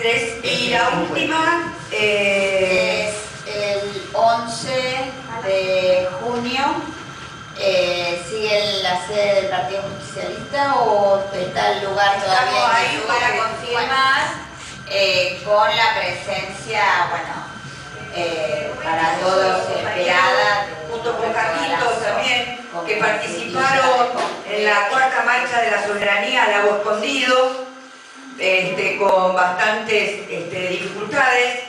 3. Y la última es el 11 de junio. ¿Sigue la sede del Partido Justicialista o está el lugar todavía? Estamos ahí para confirmar, con la presencia, para todos esperada, junto con Carlitos también, que participaron en la cuarta marcha de la soberanía, Lago Escondido, con bastantes dificultades,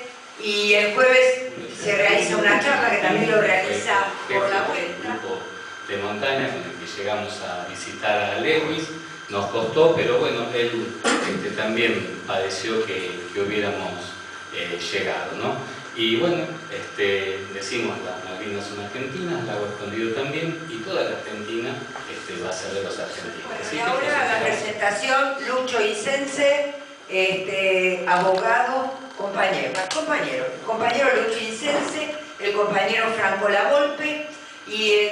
y el jueves se realiza una charla que también lo realiza por la vuelta. De montaña con el que llegamos a visitar a Lewis, nos costó, pero bueno, él también padeció que hubiéramos llegado, ¿no? Y bueno, decimos las Malvinas son argentinas, Lago Escondido también, y toda la Argentina va a ser de los argentinos. Bueno, y ahora la presentación, Lucho Isense, abogado, compañero Lucho Isense, el compañero Franco Lavolpe, y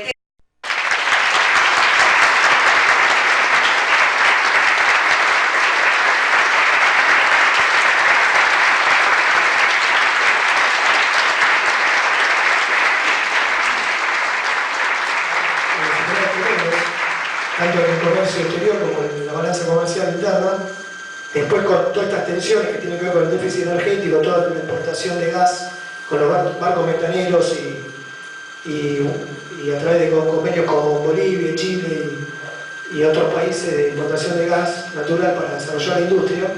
tanto en el comercio exterior como en la balanza comercial interna. Después, con todas estas tensiones que tienen que ver con el déficit energético, toda la importación de gas con los barcos metaneros y a través de convenios con Bolivia, Chile y otros países de importación de gas natural para desarrollar la industria,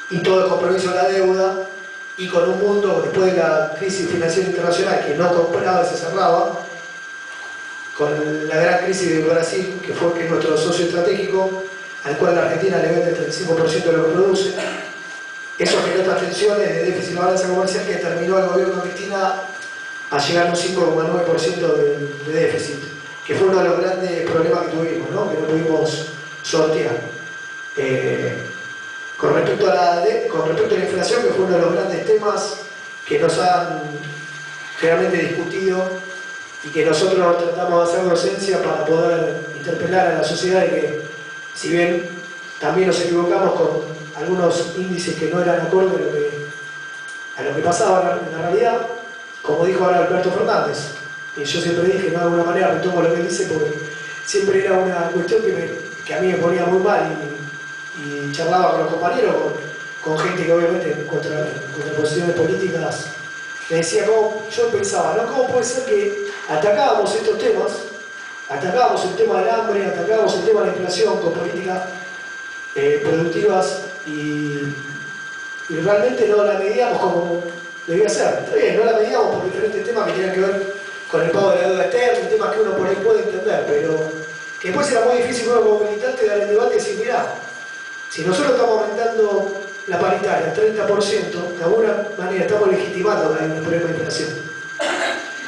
y todo el compromiso de la deuda, y con un mundo, después de la crisis financiera internacional, que no compraba y se cerraba, con la gran crisis de Brasil, que es nuestro socio estratégico, al cual la Argentina le vende el 35% de lo que produce. Eso generó estas tensiones de déficit de la balanza comercial que terminó el gobierno de Cristina a llegar a un 5,9% de déficit, que fue uno de los grandes problemas que tuvimos, ¿no? Que no pudimos sortear. Con respecto a la inflación, que fue uno de los grandes temas que nos han generalmente discutido y que nosotros tratamos de hacer docencia para poder interpelar a la sociedad, y que, si bien también nos equivocamos con algunos índices que no eran acordes a lo que pasaba en la realidad, como dijo ahora Alberto Fernández, y yo siempre dije, no de alguna manera retomo lo que él dice, porque siempre era una cuestión que a mí me ponía muy mal, y charlaba con los compañeros, con gente que obviamente contra posiciones políticas, me decía, yo pensaba, ¿no? ¿Cómo puede ser que atacábamos estos temas, atacábamos el tema del hambre, atacábamos el tema de la inflación con políticas productivas y realmente no la medíamos como debía ser? Está bien, no la medíamos por diferentes temas que tienen que ver con el pago de la deuda externa, temas que uno por ahí puede entender, pero que después era muy difícil uno como militante dar el debate y decir, mirá, si nosotros estamos aumentando la paritaria al 30%, de alguna manera estamos legitimando que hay un problema de inflación.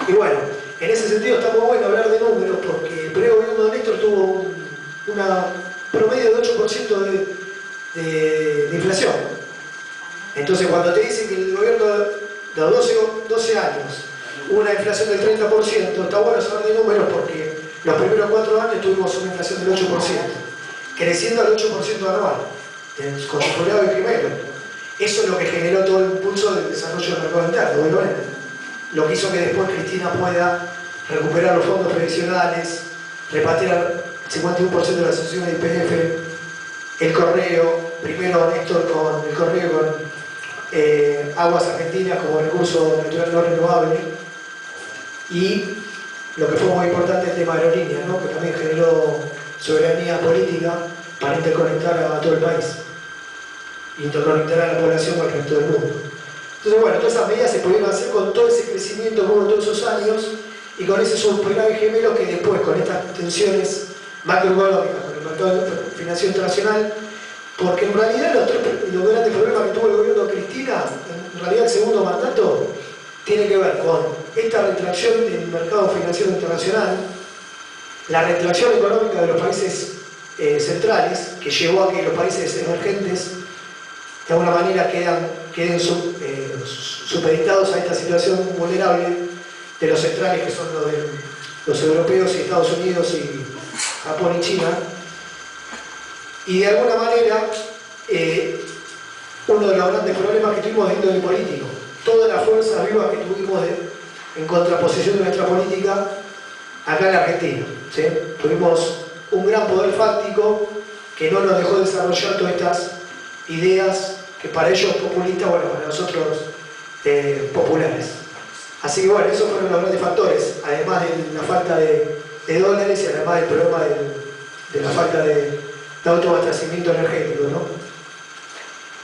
Y bueno, en ese sentido está muy bueno hablar de números, porque el pre-gobierno de Néstor tuvo una promedio de 8% de inflación. Entonces, cuando te dicen que el gobierno de los 12 años hubo una inflación del 30%, está bueno saber de números, porque los primeros 4 años tuvimos una inflación del 8%, creciendo al 8% anual, con superado y primero. Eso es lo que generó todo el impulso del desarrollo del mercado interno, obviamente. Lo que hizo que después Cristina pueda recuperar los fondos previsionales, repatriar el 51% de la asociación de IPF, el correo, primero Néstor con el correo con aguas argentinas como recurso natural no renovable, y lo que fue muy importante el tema de aerolíneas, ¿no? Que también generó soberanía política para interconectar a todo el país, interconectar a la población con el resto del mundo. Entonces, bueno, todas esas medidas se pudieron hacer con todo ese crecimiento que hubo todos esos años, y con ese superávit gemelo que después, con estas tensiones macroeconómicas, con el mercado financiero internacional, porque en realidad los grandes problemas que tuvo el gobierno de Cristina, en realidad el segundo mandato, tiene que ver con esta retracción del mercado financiero internacional, la retracción económica de los países centrales, que llevó a que los países emergentes de alguna manera queden supeditados a esta situación vulnerable de los centrales, que son los europeos y Estados Unidos y Japón y China. Y de alguna manera uno de los grandes problemas que tuvimos de índole político. Todas las fuerzas vivas que tuvimos en contraposición de nuestra política acá en la Argentina, ¿sí? Tuvimos un gran poder fáctico que no nos dejó desarrollar todas estas ideas que para ellos populistas, bueno, para nosotros populares. Así que bueno, esos fueron los grandes factores, además de la falta de dólares y además del problema de la falta de autoabastecimiento energético, ¿no?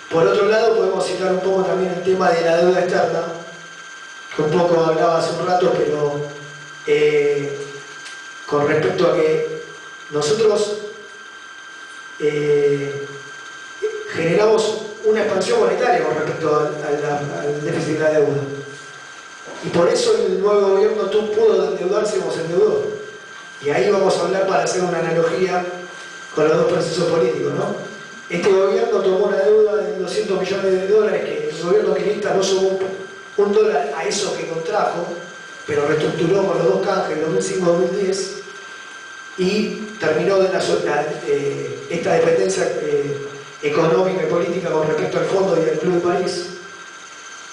Por otro lado, podemos citar un poco también el tema de la deuda externa, que un poco hablaba hace un rato, pero con respecto a que nosotros generamos una expansión monetaria con respecto al déficit de la deuda. Y por eso el nuevo gobierno pudo endeudarse como se endeudó. Y ahí vamos a hablar para hacer una analogía con los dos procesos políticos, ¿no? Este gobierno tomó una deuda de 200 millones de dólares que el gobierno kirchnerista no sumó un dólar a eso que contrajo, pero reestructuró con los dos canjes, 2005-2010, y terminó de esta dependencia económica y política con respecto al fondo y al Club de París.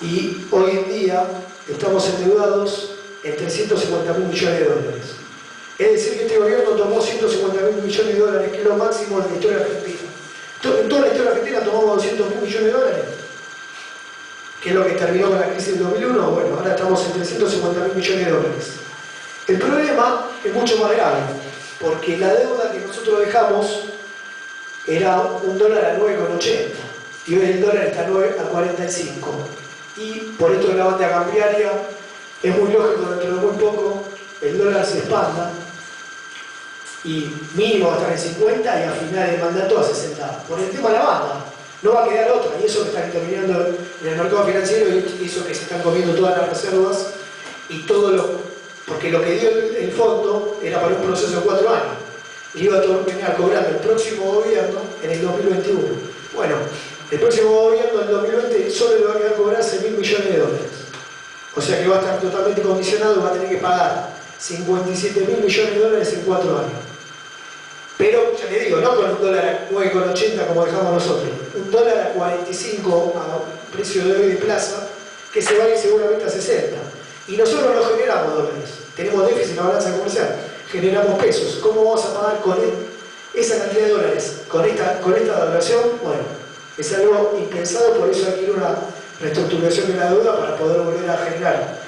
Y hoy en día estamos endeudados en 350.000 millones de dólares. Es decir, que este gobierno tomó 150.000 millones de dólares, que es lo máximo de la historia argentina. En toda la historia argentina tomamos 200.000 millones de dólares, que es lo que terminó con la crisis del 2001. Bueno, ahora estamos en 350.000 millones de dólares. El problema es mucho más grave, porque la deuda que nosotros dejamos era un dólar a 9,80 y hoy el dólar está a 45. Y por esto de la banda cambiaria es muy lógico, dentro de muy poco el dólar se expanda y mínimo va a estar en 50 y a final del mandato a 60. Por el tema de la banda, no va a quedar otra, y eso que está interviniendo en el mercado financiero y eso que se están comiendo todas las reservas y todo porque lo que dio el fondo era para un proceso de 4 años y iba a terminar cobrando el próximo gobierno en el 2021. Bueno, el próximo gobierno en el 2020 solo le va a quedar cobrar 6.000 millones de dólares. O sea que va a estar totalmente condicionado y va a tener que pagar 57.000 millones de dólares en 4 años. Pero, ya le digo, no con un dólar a 9,80 como dejamos nosotros, un dólar a 45 a precio de hoy de plaza, que se va a ir seguramente a 60. Y nosotros no generamos dólares, tenemos déficit en la balanza comercial, generamos pesos. ¿Cómo vamos a pagar con esa cantidad de dólares con esta devaluación? Bueno, es algo impensado, por eso hay que ir a una reestructuración de la deuda para poder volver a generar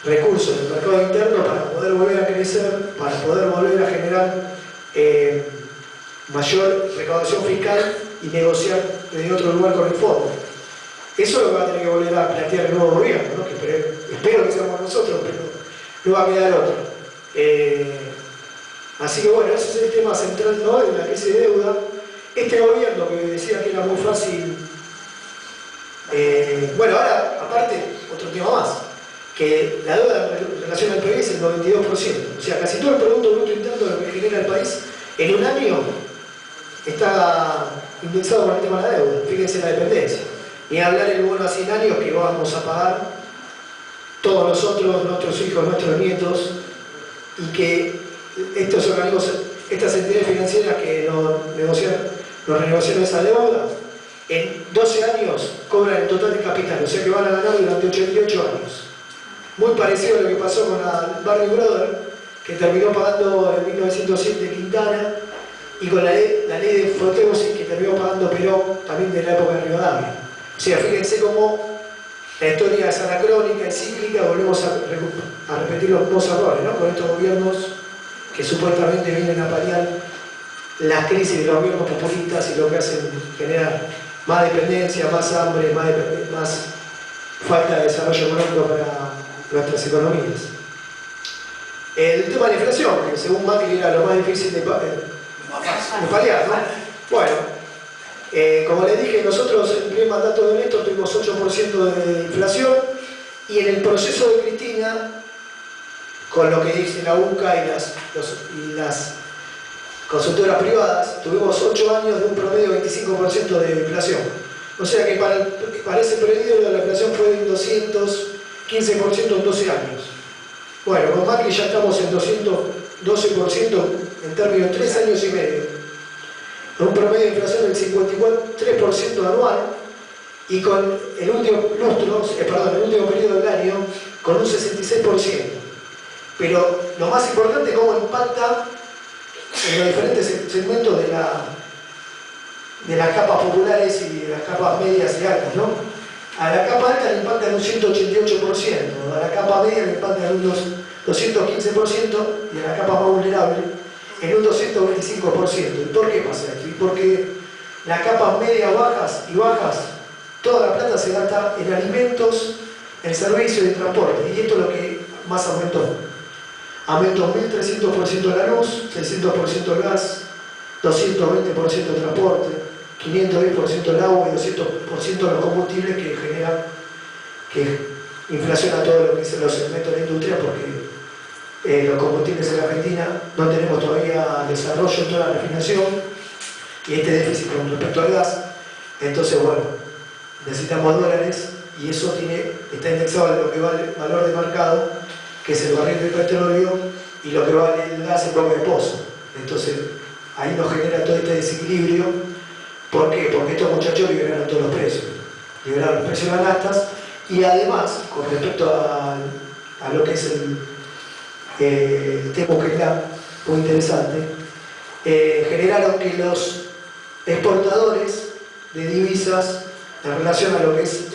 recursos del mercado interno, para poder volver a crecer, para poder volver a generar mayor recaudación fiscal y negociar desde otro lugar con el fondo. Eso es lo que va a tener que volver a plantear el nuevo gobierno, ¿no? Que espero que seamos nosotros, pero no va a quedar otro. Así que bueno, ese es el tema central, ¿no?, de la crisis de deuda. Este gobierno que decía que era muy fácil, bueno, ahora aparte otro tema más, que la deuda en relación al PIB es el 92%, o sea, casi todo el Producto Bruto Interno de lo que genera el país en un año está indexado con el tema de la deuda. Fíjense la dependencia. Ni hablar el bono a 100 años que vamos a pagar todos nosotros, nuestros hijos, nuestros nietos, y que estos organismos, estas entidades financieras que nos renegociaron esa deuda, en 12 años cobran el total de capital, o sea que van a ganar durante 88 años. Muy parecido a lo que pasó con la Barney Brothers, que terminó pagando en 1907 Quintana, y con la ley de Foteusi, que terminó pagando Perón, también de la época de Rivadavia. O sea, fíjense cómo la historia es anacrónica y cíclica, volvemos a repetir los mismos errores, ¿no?, con estos gobiernos que supuestamente vienen a paliar las crisis de los gobiernos populistas y lo que hacen generar más dependencia, más hambre, más falta de desarrollo económico para nuestras economías. El tema de la inflación, que según Macri era lo más difícil de paliar, ¿no? Bueno, como les dije, nosotros en el primer mandato de Néstor tuvimos 8% de inflación, y en el proceso de Cristina, con lo que dice la UNCA y las consultoras privadas, tuvimos 8 años de un promedio de 25% de inflación. O sea que para ese periodo la inflación fue de 215% en 12 años. Bueno, con Macri ya estamos en 212% en términos de 3 años y medio. Un promedio de inflación del 53% anual, y con el último el último periodo del año con un 66%. Pero lo más importante es cómo impacta en los diferentes segmentos de las capas populares y de las capas medias y altas, ¿no? A la capa alta le impacta en un 188%, a la capa media le impacta en un 215% y a la capa más vulnerable en un 225%. ¿Y por qué pasa esto? Y porque las capas medias y bajas, toda la plata se gasta en alimentos, en servicios y en transporte. Y esto es lo que más aumentó. Aumentó 1.300% la luz, 600% el gas, 220% el transporte, 510% el agua y 200% los combustibles que generan, que inflaciona todo lo que es los segmentos de la industria, porque los combustibles en la Argentina no tenemos todavía desarrollo en toda la refinación y este déficit con respecto al gas. Entonces, bueno, necesitamos dólares y eso está indexado a lo que vale el valor de mercado, que es el barril del petróleo, y lo que vale el gas en boca de pozo. Entonces, ahí nos genera todo este desequilibrio. ¿Por qué? Porque estos muchachos liberaron todos los precios. Liberaron los precios de las naftas y además, con respecto a lo que es el tema que está muy interesante, generaron que los exportadores de divisas en relación a lo que es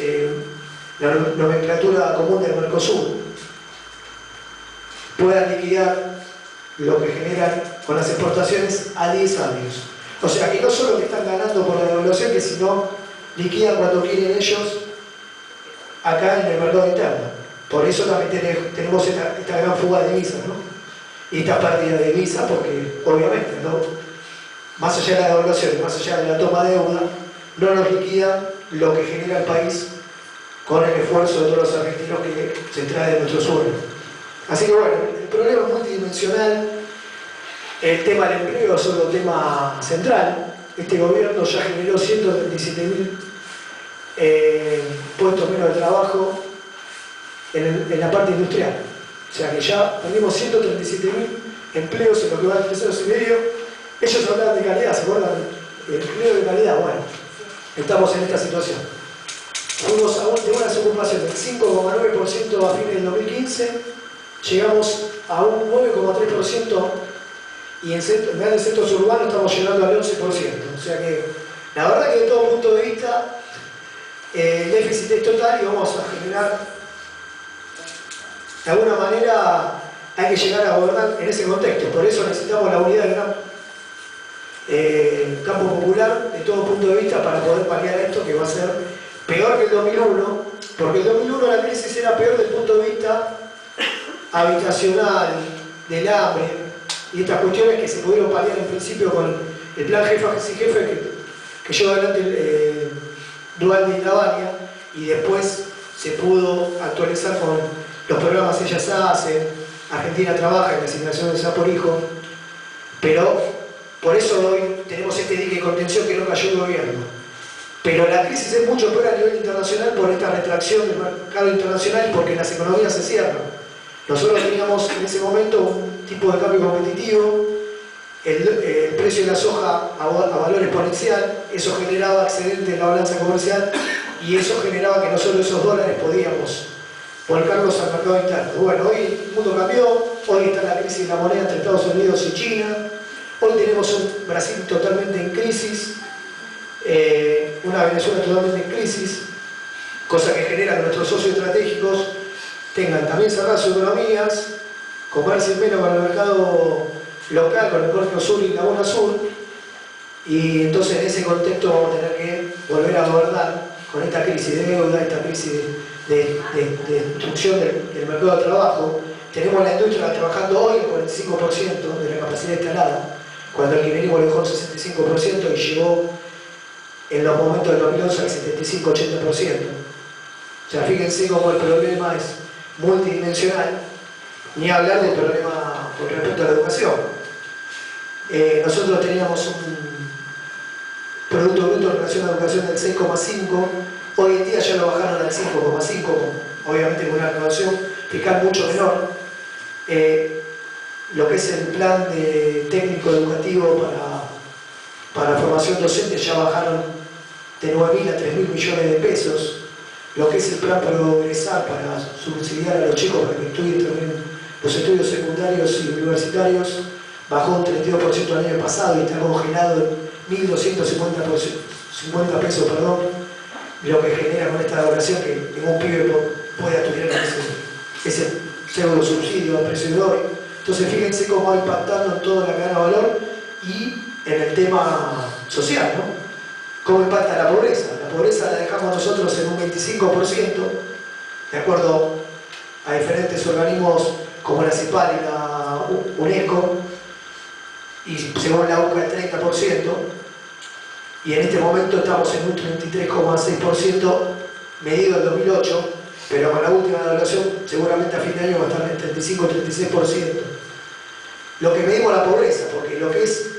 la nomenclatura común del Mercosur puedan liquidar lo que generan con las exportaciones a 10 años. O sea que no solo que están ganando por la devaluación, que sino liquidan cuando quieren ellos acá en el mercado interno. Por eso también tenemos esta gran fuga de divisas, ¿no? Y esta pérdida de divisas, porque obviamente, ¿no? Más allá de la devaluación y más allá de la toma de deuda, no nos liquidan lo que genera el país con el esfuerzo de todos los argentinos que se trae de nuestro suelo. Así que bueno, el problema es multidimensional. El tema del empleo es otro tema central. Este gobierno ya generó 137.000 puestos menos de trabajo en la parte industrial. O sea que ya tenemos 137.000 empleos en lo que va de 3 años y medio. Ellos hablan de calidad, ¿se acuerdan? El empleo de calidad, bueno, estamos en esta situación. Fuimos de una desocupación del 5,9% a fines del 2015, llegamos a un 9,3% y en grandes centros urbanos estamos llegando al 11%. O sea que, la verdad que de todo punto de vista, el déficit es total y vamos a generar, de alguna manera, hay que llegar a gobernar en ese contexto. Por eso necesitamos la unidad del campo popular de todo punto de vista para poder paliar esto, que va a ser peor que el 2001, porque el 2001 la crisis era peor desde el punto de vista habitacional, del hambre y estas cuestiones que se pudieron paliar en principio con el plan Jefas y Jefes que llevó adelante Dualde y Lavagna, y después se pudo actualizar con los programas Ellas Hacen, Argentina Trabaja, en la asignación de SEA por hijo, pero por eso hoy tenemos este dique de contención que no cayó el gobierno. Pero la crisis es mucho peor a nivel internacional por esta retracción del mercado internacional y porque las economías se cierran. Nosotros teníamos en ese momento un tipo de cambio competitivo, el precio de la soja a valor exponencial, eso generaba excedente en la balanza comercial y eso generaba que nosotros esos dólares podíamos volcarlos al mercado interno. Bueno, hoy el mundo cambió, hoy está la crisis de la moneda entre Estados Unidos y China, hoy tenemos un Brasil totalmente en crisis, una Venezuela totalmente en crisis, cosa que genera que nuestros socios estratégicos tengan también cerradas sus economías, comercien menos con el mercado local, con el Corfo Sur y Laguna Sur, y entonces en ese contexto vamos a tener que volver a gobernar con esta crisis de deuda, esta crisis de destrucción del mercado de trabajo. Tenemos la industria trabajando hoy el 45% de la capacidad instalada, cuando el kirchnerismo lo dejó el 65% y llegó en los momentos del 2011 al 75-80%. O sea, fíjense cómo el problema es multidimensional, ni hablar del problema con respecto a la educación. Nosotros teníamos un Producto Bruto en relación a la educación del 6,5, hoy en día ya lo bajaron al 5,5, obviamente con una recaudación fiscal mucho menor. Lo que es el plan de técnico educativo para formación docente ya bajaron de 9.000 a 3.000 millones de pesos. Lo que es el plan Progresar para subsidiar a los chicos para que estudien también los estudios secundarios y universitarios, bajó un 32% el año pasado y está congelado en 1.250 pesos, lo que genera con esta evaluación que ningún pibe pueda estudiar ese pseudo subsidio a precio de hoy. Entonces fíjense cómo va impactando en toda la cadena de valor y en el tema social, ¿no? ¿Cómo impacta la pobreza? La pobreza la dejamos nosotros en un 25%, de acuerdo a diferentes organismos como la CIPAL y la UNESCO, y según la UCA el 30%, y en este momento estamos en un 33,6% medido en 2008, pero con la última evaluación seguramente a fin de año va a estar en el 35-36%. Lo que medimos la pobreza, porque lo que es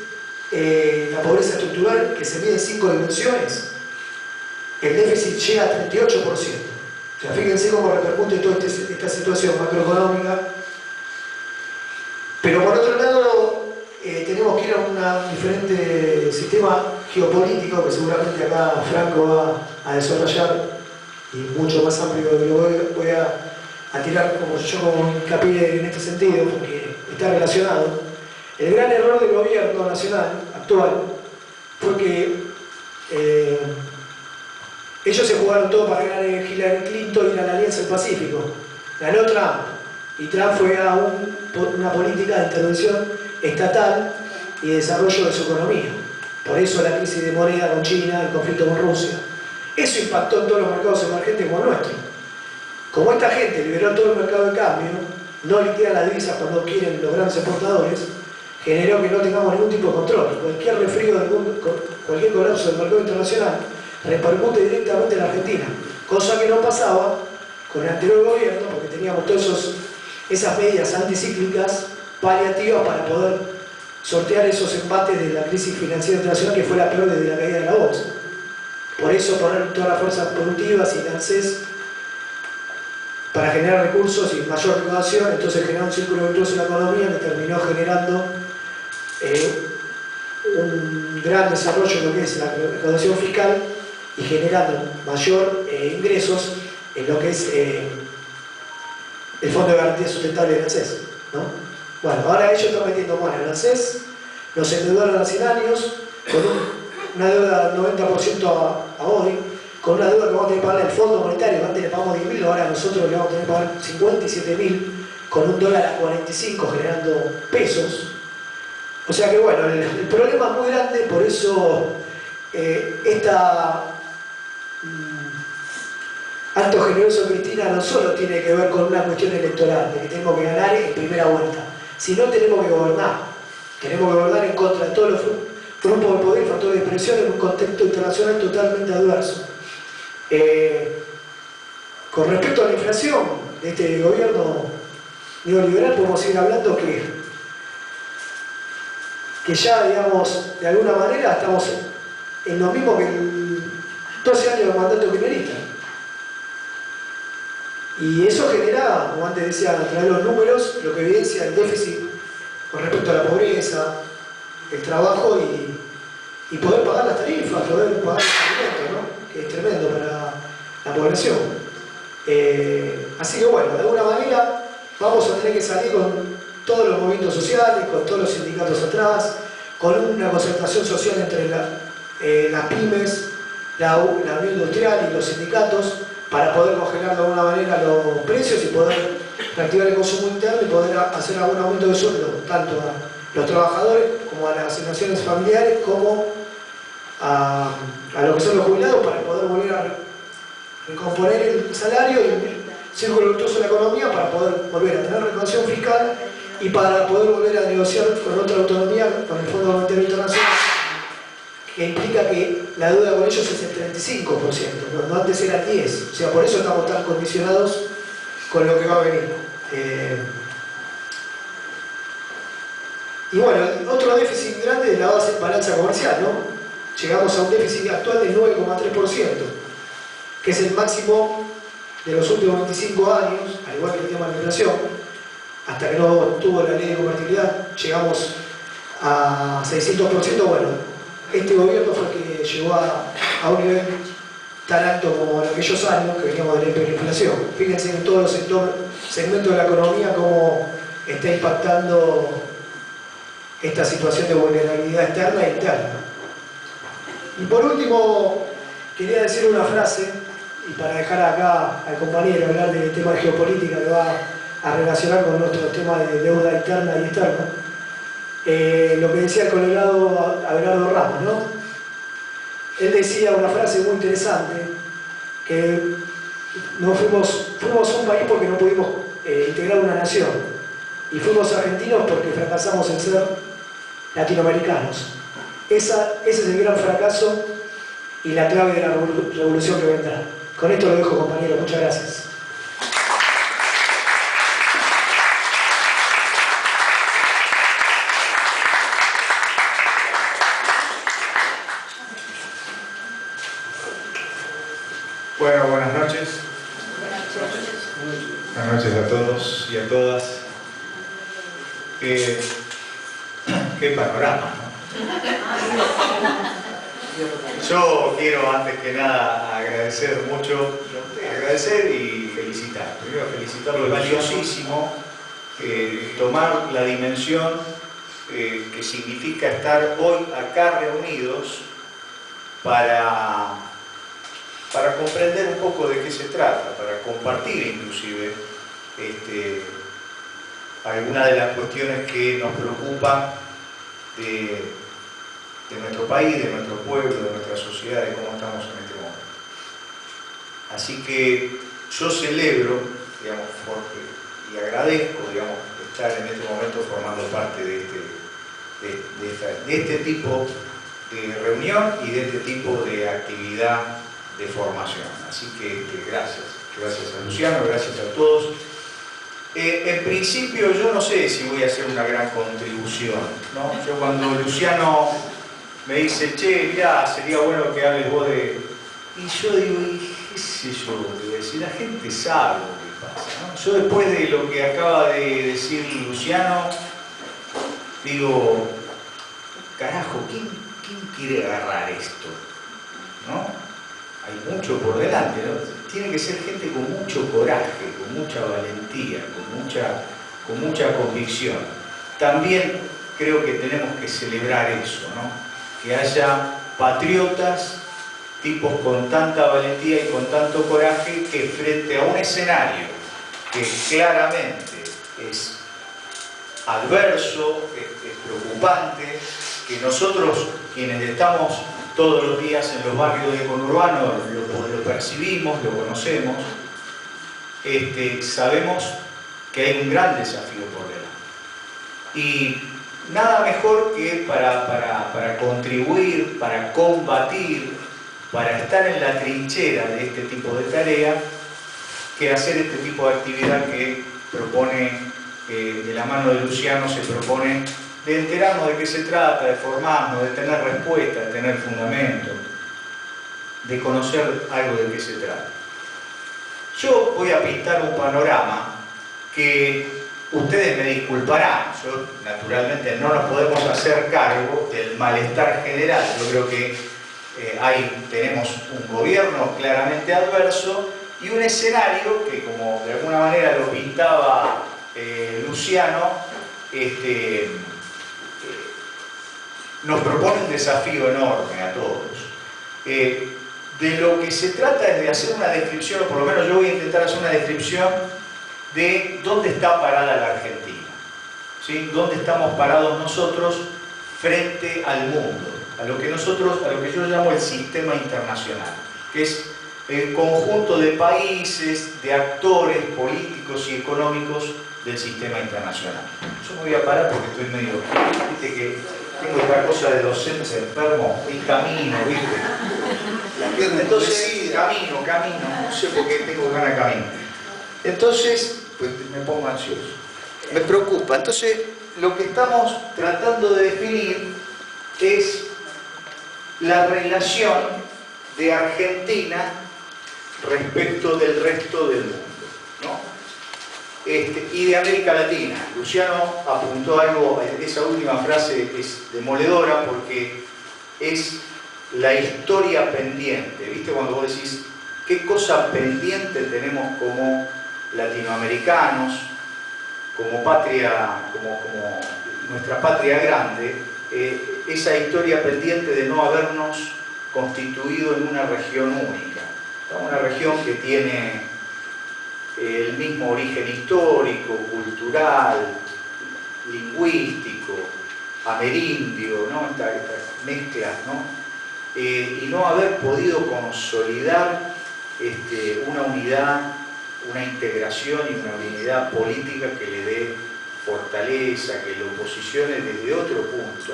la pobreza estructural, que se mide en 5 dimensiones, el déficit llega al 38%. O sea, fíjense cómo repercute toda esta situación macroeconómica. Pero por otro lado, tenemos que ir a un diferente sistema geopolítico que seguramente acá Franco va a desarrollar y mucho más amplio de lo que voy a tirar como hincapié en este sentido, porque está relacionado. El gran error del gobierno nacional actual fue que ellos se jugaron todo para ganar Hillary Clinton y ir a la Alianza del Pacífico. Ganó Trump y Trump fue a una política de intervención estatal y de desarrollo de su economía. Por eso la crisis de moneda con China, el conflicto con Rusia. Eso impactó en todos los mercados emergentes como el nuestro. Como esta gente liberó todo el mercado de cambio, no liquida las divisas cuando quieren los grandes exportadores, generó que no tengamos ningún tipo de control. Cualquier resfrío del mundo, cualquier colapso del mercado internacional repercute directamente en la Argentina, cosa que no pasaba con el anterior gobierno, porque teníamos todas esas medidas anticíclicas paliativas para poder sortear esos embates de la crisis financiera internacional, que fue la peor desde la caída de la bolsa. Por eso poner todas las fuerzas productivas y ANSES para generar recursos y mayor recaudación, entonces generó un círculo virtuoso en la economía que terminó generando un gran desarrollo en lo que es la recaudación fiscal y generando mayor ingresos en lo que es el Fondo de Garantía Sustentable de ANSES, ¿no? Bueno, ahora ellos están metiendo mano en ANSES, nos endeudaron a 100 años con una deuda del 90% a hoy, con una deuda que vamos a tener que pagar al Fondo Monetario, que antes le pagamos 10.000, ahora nosotros le vamos a tener que pagar 57.000, con un dólar a 45 generando pesos. O sea que bueno, el problema es muy grande, por eso esta acto generoso Cristina no solo tiene que ver con una cuestión electoral, de que tenemos que ganar en primera vuelta, sino tenemos que gobernar en contra de todos los grupos de poder y factores de presión en un contexto internacional totalmente adverso. Con respecto a la inflación de este gobierno neoliberal, podemos ir hablando que ya, digamos, de alguna manera estamos en lo mismo que en 12 años de mandato kirchnerista. Y eso genera, como antes decía, a través de los números, lo que evidencia el déficit con respecto a la pobreza, el trabajo y poder pagar las tarifas, poder pagar los alimentos, ¿no? Que es tremendo para la población. Así que bueno, de alguna manera vamos a tener que salir con todos los movimientos sociales, con todos los sindicatos atrás, con una concertación social entre las pymes, la Unión Industrial y los sindicatos, para poder congelar de alguna manera los precios y poder reactivar el consumo interno y poder hacer algún aumento de sueldo, tanto a los trabajadores como a las asignaciones familiares, como a lo que son los jubilados, para poder volver a recomponer el salario y el círculo virtuoso de la economía, para poder volver a tener recaudación fiscal y para poder volver a negociar con otra autonomía, con el Fondo Monetario Internacional, que implica que la deuda con ellos es el 35%, no antes era el 10%. O sea, por eso estamos tan condicionados con lo que va a venir. Y bueno, otro déficit grande es la balanza comercial, ¿no? Llegamos a un déficit actual del 9,3%, que es el máximo de los últimos 25 años, al igual que el tema de la inflación. Hasta que no tuvo la ley de convertibilidad, llegamos a 600%. Bueno, este gobierno fue el que llegó a a un nivel tan alto como en aquellos años que veníamos de la hiperinflación. Fíjense en todos los segmentos de la economía cómo está impactando esta situación de vulnerabilidad externa e interna. Y por último, quería decir una frase, y para dejar acá al compañero hablar del tema de geopolítica que va a relacionar con nuestro tema de deuda interna y externa, lo que decía el colorado Abelardo Ramos, ¿no? Él decía una frase muy interesante, que no fuimos un país porque no pudimos integrar una nación, y fuimos argentinos porque fracasamos en ser latinoamericanos. Ese es el gran fracaso y la clave de la revolución que vendrá. Con esto lo dejo, compañero. Muchas gracias. Bueno, buenas noches. Buenas noches a todos y a todas. Qué panorama, ¿no? Yo quiero antes que nada agradecer mucho, agradecer y felicitar. Primero felicitarlo, es valiosísimo tomar la dimensión que significa estar hoy acá reunidos para comprender un poco de qué se trata, para compartir inclusive algunas de las cuestiones que nos preocupan de nuestro país, de nuestro pueblo, de nuestra sociedad, de cómo estamos en este momento. Así que yo celebro, digamos, y agradezco, digamos, estar en este momento formando parte de este tipo de reunión y de este tipo de actividad de formación. Así que gracias a Luciano, gracias a todos. En principio yo no sé si voy a hacer una gran contribución, ¿no? Yo cuando Luciano me dice, che, mirá, sería bueno que hables vos de... Y yo digo, qué sé yo, si la gente sabe lo que pasa, ¿no? Yo después de lo que acaba de decir Luciano, digo, carajo, ¿quién quiere agarrar esto? ¿No? Hay mucho por delante, ¿no? Tiene que ser gente con mucho coraje, con mucha valentía, con mucha convicción. También creo que tenemos que celebrar eso, ¿no? Que haya patriotas, tipos con tanta valentía y con tanto coraje, que frente a un escenario que claramente es adverso, es preocupante, que nosotros, quienes estamos todos los días en los barrios de conurbano, lo percibimos, lo conocemos, sabemos que hay un gran desafío por delante. Y nada mejor que para contribuir, para combatir, para estar en la trinchera de este tipo de tarea, que hacer este tipo de actividad que propone, de la mano de Luciano, se propone de enterarnos de qué se trata, de formarnos, de tener respuestas, de tener fundamento, de conocer algo de qué se trata. Yo voy a pintar un panorama que ustedes me disculparán, yo naturalmente no nos podemos hacer cargo del malestar general. Yo creo que tenemos un gobierno claramente adverso y un escenario que, como de alguna manera lo pintaba Luciano, nos propone un desafío enorme a todos. De lo que se trata es de hacer una descripción, o por lo menos yo voy a intentar hacer una descripción de dónde está parada la Argentina, ¿sí? Dónde estamos parados nosotros frente al mundo, a lo que yo llamo el sistema internacional, que es el conjunto de países, de actores políticos y económicos del sistema internacional. Yo me voy a parar porque estoy medio... Viste que tengo esta cosa de docentes enfermos y camino, ¿viste? Entonces, camino, no sé por qué tengo ganas de camino. Entonces, pues me pongo ansioso. Me preocupa. Entonces, lo que estamos tratando de definir es la relación de Argentina respecto del resto del mundo, ¿no? Y de América Latina. Luciano apuntó algo, esa última frase es demoledora porque es la historia pendiente. ¿Viste? Cuando vos decís qué cosa pendiente tenemos como latinoamericanos, como patria, como nuestra patria grande, esa historia pendiente de no habernos constituido en una región única, ¿no? Una región que tiene el mismo origen histórico, cultural, lingüístico, amerindio, ¿no? Estas mezclas, ¿no? Y no haber podido consolidar una unidad, una integración y una unidad política que le dé fortaleza, que lo posicione desde otro punto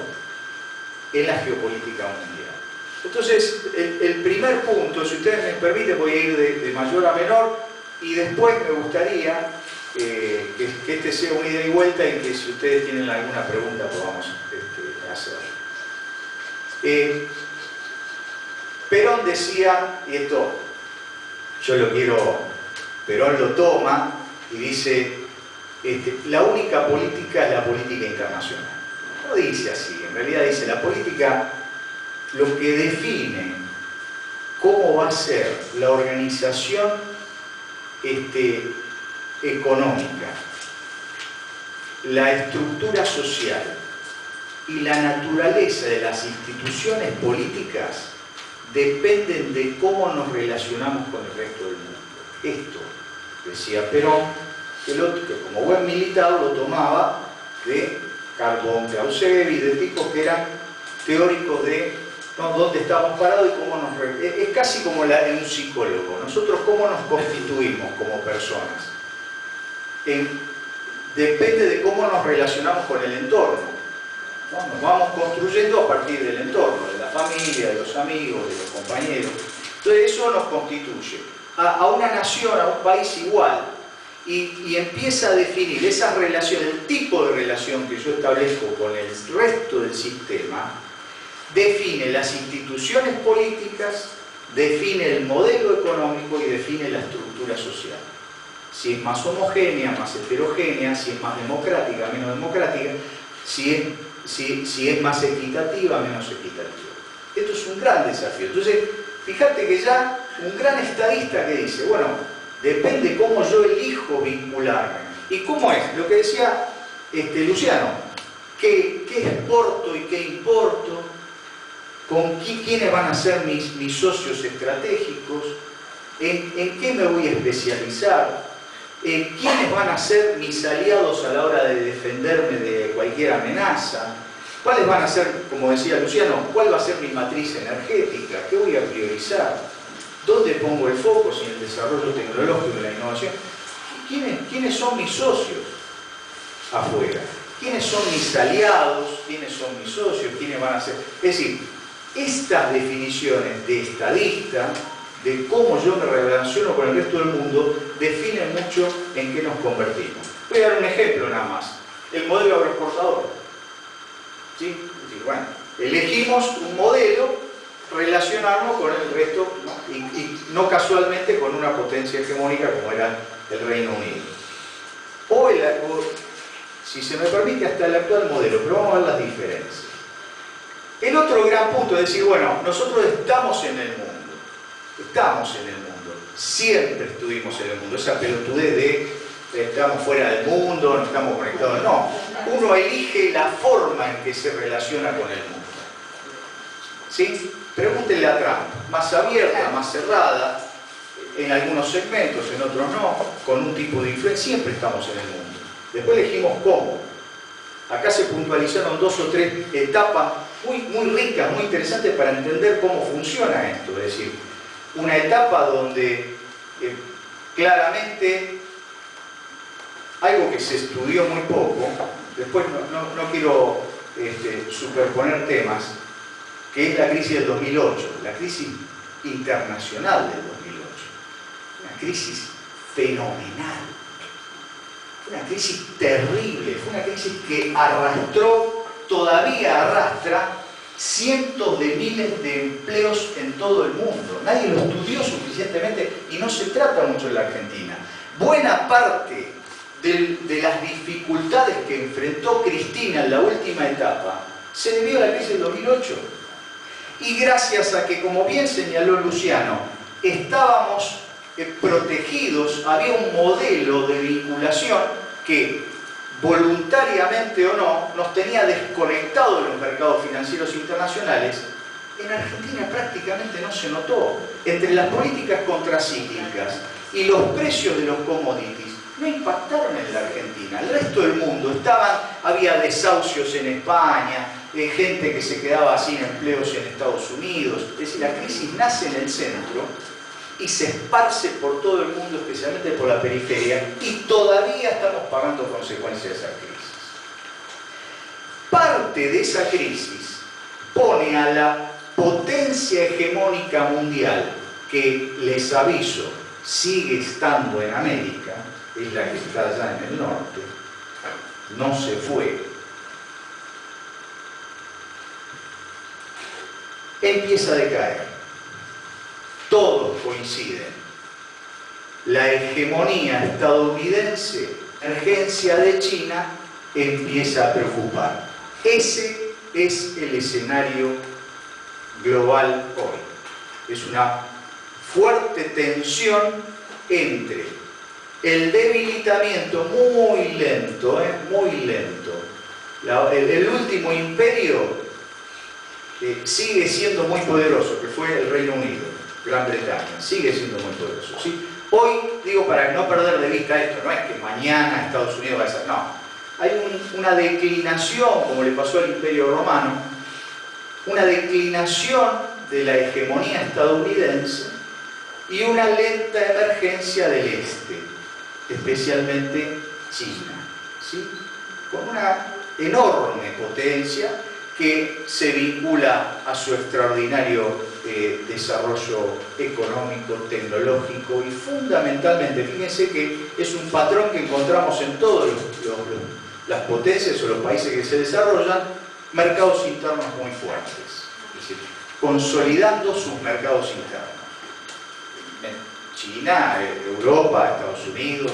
en la geopolítica mundial. Entonces, el primer punto, si ustedes me permiten, voy a ir de mayor a menor, y después me gustaría que este sea un ida y vuelta y que si ustedes tienen alguna pregunta podamos hacer. Perón decía, y esto yo lo quiero, Perón lo toma y dice, la única política es la política internacional. No dice así, en realidad dice, la política, lo que define cómo va a ser la organización económica, la estructura social y la naturaleza de las instituciones políticas dependen de cómo nos relacionamos con el resto del mundo. Esto, decía Perón, que como buen militar lo tomaba de Carbón, Clausewitz, de tipos que eran teóricos de dónde estamos parados y cómo nos... Es casi como en un psicólogo. Nosotros cómo nos constituimos como personas. Depende de cómo nos relacionamos con el entorno, ¿no? Nos vamos construyendo a partir del entorno, de la familia, de los amigos, de los compañeros. Entonces eso nos constituye a una nación, a un país igual. Y empieza a definir esa relación, el tipo de relación que yo establezco con el resto del sistema, define las instituciones políticas, define el modelo económico y define la estructura social. Si es más homogénea, más heterogénea, si es más democrática, menos democrática, si es más equitativa, menos equitativa. Esto es un gran desafío. Entonces, fíjate que ya un gran estadista que dice, bueno, depende cómo yo elijo vincularme. ¿Y cómo es? Lo que decía Luciano, ¿qué exporto y qué importo? ¿Con quiénes van a ser mis socios estratégicos? ¿En qué me voy a especializar? ¿Quiénes van a ser mis aliados a la hora de defenderme de cualquier amenaza? ¿Cuáles van a ser, como decía Luciano, cuál va a ser mi matriz energética? ¿Qué voy a priorizar? ¿Dónde pongo el foco si en el desarrollo tecnológico y la innovación? ¿Quiénes son mis socios afuera? ¿Quiénes son mis aliados? ¿Quiénes son mis socios? ¿Quiénes van a ser? Es decir, estas definiciones de estadista, de cómo yo me relaciono con el resto del mundo, definen mucho en qué nos convertimos. Voy a dar un ejemplo nada más. El modelo agroexportador. ¿Sí? Es decir, bueno, elegimos un modelo, relacionarnos con el resto, ¿no? Y no casualmente con una potencia hegemónica como era el Reino Unido. O si se me permite, hasta el actual modelo, pero vamos a ver las diferencias. El otro gran punto es decir, bueno, nosotros estamos en el mundo. Estamos en el mundo, siempre estuvimos en el mundo. Esa pelotudez de estamos fuera del mundo, no estamos conectados, no. Uno elige la forma en que se relaciona con el mundo. ¿Sí? Pregúntenle a Trump, más abierta, más cerrada, en algunos segmentos, en otros no, con un tipo de influencia, siempre estamos en el mundo. Después elegimos cómo. Acá se puntualizaron 2 o 3 etapas muy ricas, muy interesantes para entender cómo funciona esto. Es decir, una etapa donde claramente algo que se estudió muy poco, después no quiero superponer temas, que es la crisis del 2008, la crisis internacional del 2008, una crisis fenomenal, una crisis terrible, fue una crisis que arrastró, todavía arrastra cientos de miles de empleos en todo el mundo. Nadie lo estudió suficientemente y no se trata mucho en la Argentina. Buena parte de las dificultades que enfrentó Cristina en la última etapa se debió a la crisis del 2008. Y gracias a que, como bien señaló Luciano, estábamos protegidos, había un modelo de vinculación que, voluntariamente o no, nos tenía desconectados de los mercados financieros internacionales. En Argentina prácticamente no se notó. Entre las políticas contracíclicas y los precios de los commodities no impactaron en la Argentina. El resto del mundo había desahucios en España, gente que se quedaba sin empleos en Estados Unidos. Es decir, la crisis nace en el centro y se esparce por todo el mundo, especialmente por la periferia, y todavía estamos pagando consecuencias de esa crisis. Parte de esa crisis pone a la potencia hegemónica mundial, que, les aviso, sigue estando en América, es la que está allá en el norte, no se fue, empieza a decaer. Todos coinciden. La hegemonía estadounidense, la emergencia de China, empieza a preocupar. Ese es el escenario global hoy. Es una fuerte tensión entre el debilitamiento muy lento, el último imperio sigue siendo muy poderoso, que fue el Reino Unido, Gran Bretaña, sigue siendo muy poderoso, ¿sí? Hoy, digo, para no perder de vista esto, no es que mañana Estados Unidos va a ser, no. Hay una declinación, como le pasó al Imperio Romano, una declinación de la hegemonía estadounidense y una lenta emergencia del este, especialmente China, ¿sí? Con una enorme potencia que se vincula a su extraordinario desarrollo económico, tecnológico y fundamentalmente, fíjense que es un patrón que encontramos en todas las potencias o los países que se desarrollan, mercados internos muy fuertes, es decir, consolidando sus mercados internos. China, Europa, Estados Unidos,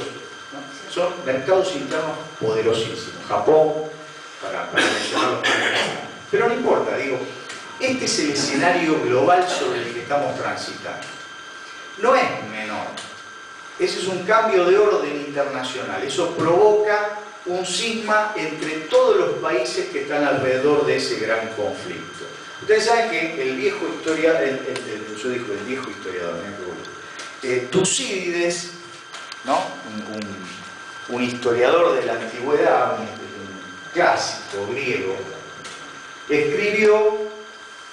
¿no? Son mercados internos poderosísimos. Japón, para mencionarlos. Pero no importa, digo, este es el escenario global sobre el que estamos transitando. No es menor. Ese es un cambio de orden internacional. Eso provoca un cisma entre todos los países que están alrededor de ese gran conflicto. Ustedes saben que el viejo historiador, Tucídides, ¿no? un historiador de la antigüedad, un clásico griego, escribió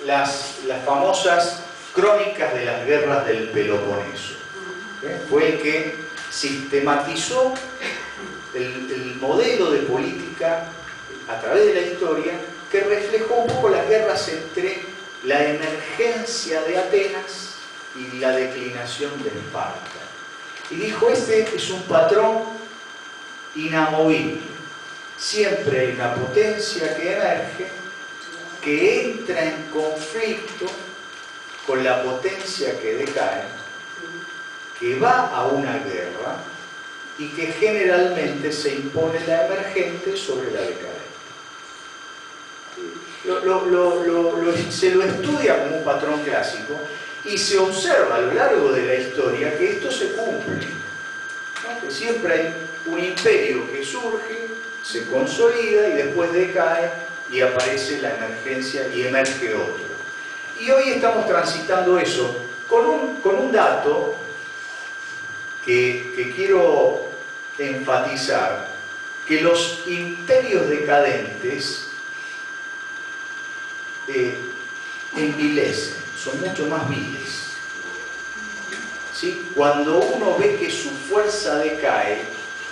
las famosas crónicas de las guerras del Peloponeso. Fue el que sistematizó el modelo de política a través de la historia que reflejó un poco las guerras entre la emergencia de Atenas y la declinación de Esparta. Y dijo, este es un patrón inamovible. Siempre hay una potencia que emerge, que entra en conflicto con la potencia que decae, que va a una guerra y que generalmente se impone la emergente sobre la decadente. Se lo estudia como un patrón clásico y se observa a lo largo de la historia que esto se cumple, ¿no? Que siempre hay un imperio que surge, se consolida y después decae y aparece la emergencia y emerge otro. Y hoy estamos transitando eso con un dato que quiero enfatizar, que los imperios decadentes envilecen, son mucho más viles. ¿Sí? Cuando uno ve que su fuerza decae,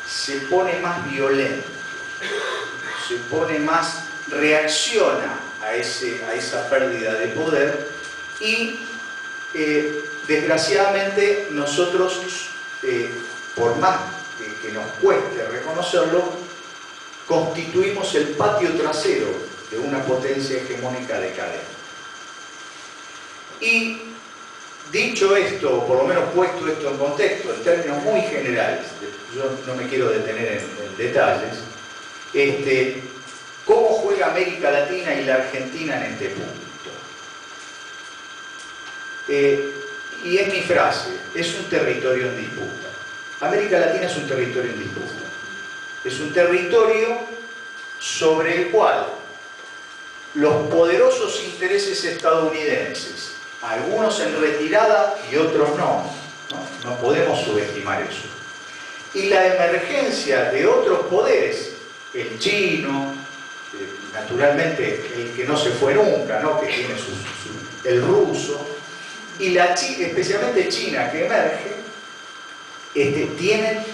se pone más violento, se pone más, reacciona a esa pérdida de poder y desgraciadamente nosotros, por más que nos cueste reconocerlo, constituimos el patio trasero de una potencia hegemónica decadente. Y dicho esto, o por lo menos puesto esto en contexto, en términos muy generales, yo no me quiero detener en detalles, ¿cómo juega América Latina y la Argentina en este punto? Y es mi frase, es un territorio en disputa. América Latina es un territorio en disputa. Es un territorio sobre el cual los poderosos intereses estadounidenses, algunos en retirada y otros no podemos subestimar eso. Y la emergencia de otros poderes, el chino, naturalmente el que no se fue nunca, ¿no? Que tiene el ruso, y especialmente China que emerge, tienen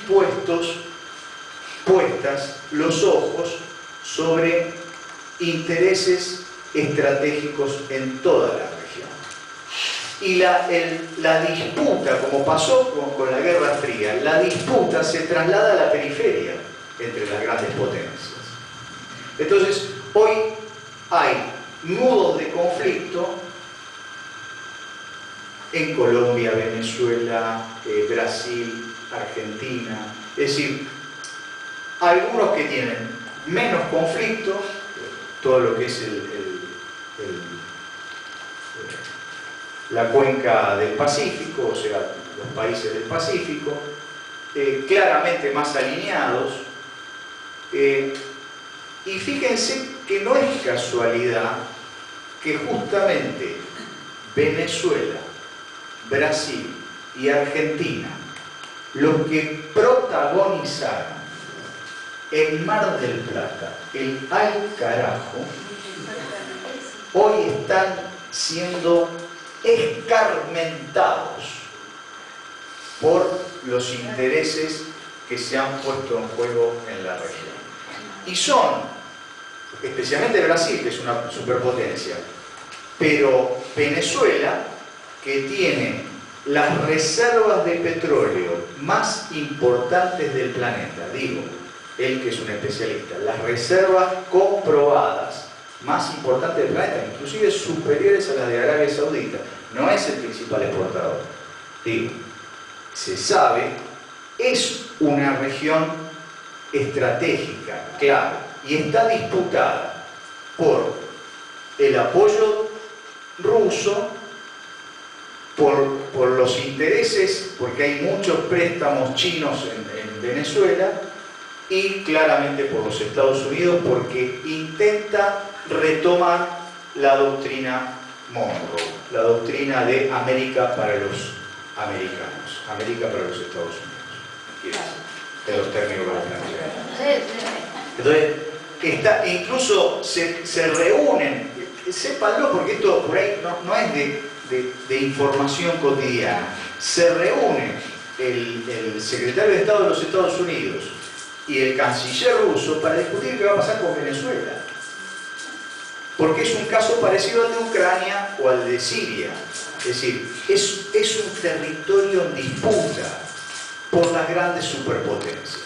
puestas los ojos sobre intereses estratégicos en toda la región. Y la disputa, como pasó con la Guerra Fría, la disputa se traslada a la periferia entre las grandes potencias. Entonces, hoy hay nudos de conflicto en Colombia, Venezuela, Brasil, Argentina. Es decir, algunos que tienen menos conflicto, todo lo que es la cuenca del Pacífico, o sea, los países del Pacífico, claramente más alineados. Y fíjense que no es casualidad que justamente Venezuela, Brasil y Argentina, los que protagonizaron en Mar del Plata el al carajo, hoy están siendo escarmentados por los intereses que se han puesto en juego en la región. Y son, especialmente Brasil, que es una superpotencia, pero Venezuela, que tiene las reservas de petróleo más importantes del planeta, digo, él que es un especialista, las reservas comprobadas más importantes del planeta, inclusive superiores a las de Arabia Saudita, no es el principal exportador. Digo, se sabe, es una región estratégica, clave, y está disputada por el apoyo ruso, por los intereses, porque hay muchos préstamos chinos en Venezuela, y claramente por los Estados Unidos, porque intenta retomar la doctrina Monroe, la doctrina de América para los americanos, América para los Estados Unidos. Es los términos para plantear. Entonces, incluso se reúnen, sépanlo porque esto por ahí no es de información cotidiana. Se reúne el secretario de Estado de los Estados Unidos y el canciller ruso para discutir qué va a pasar con Venezuela. Porque es un caso parecido al de Ucrania o al de Siria. Es decir, es un territorio en disputa por las grandes superpotencias.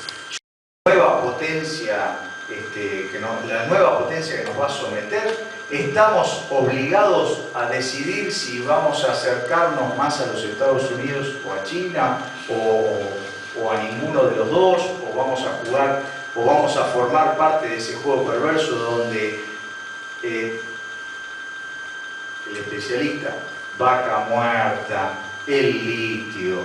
La nueva potencia que nos va a someter, estamos obligados a decidir si vamos a acercarnos más a los Estados Unidos o a China o a ninguno de los dos, o vamos a jugar o vamos a formar parte de ese juego perverso donde el especialista, vaca muerta, el litio,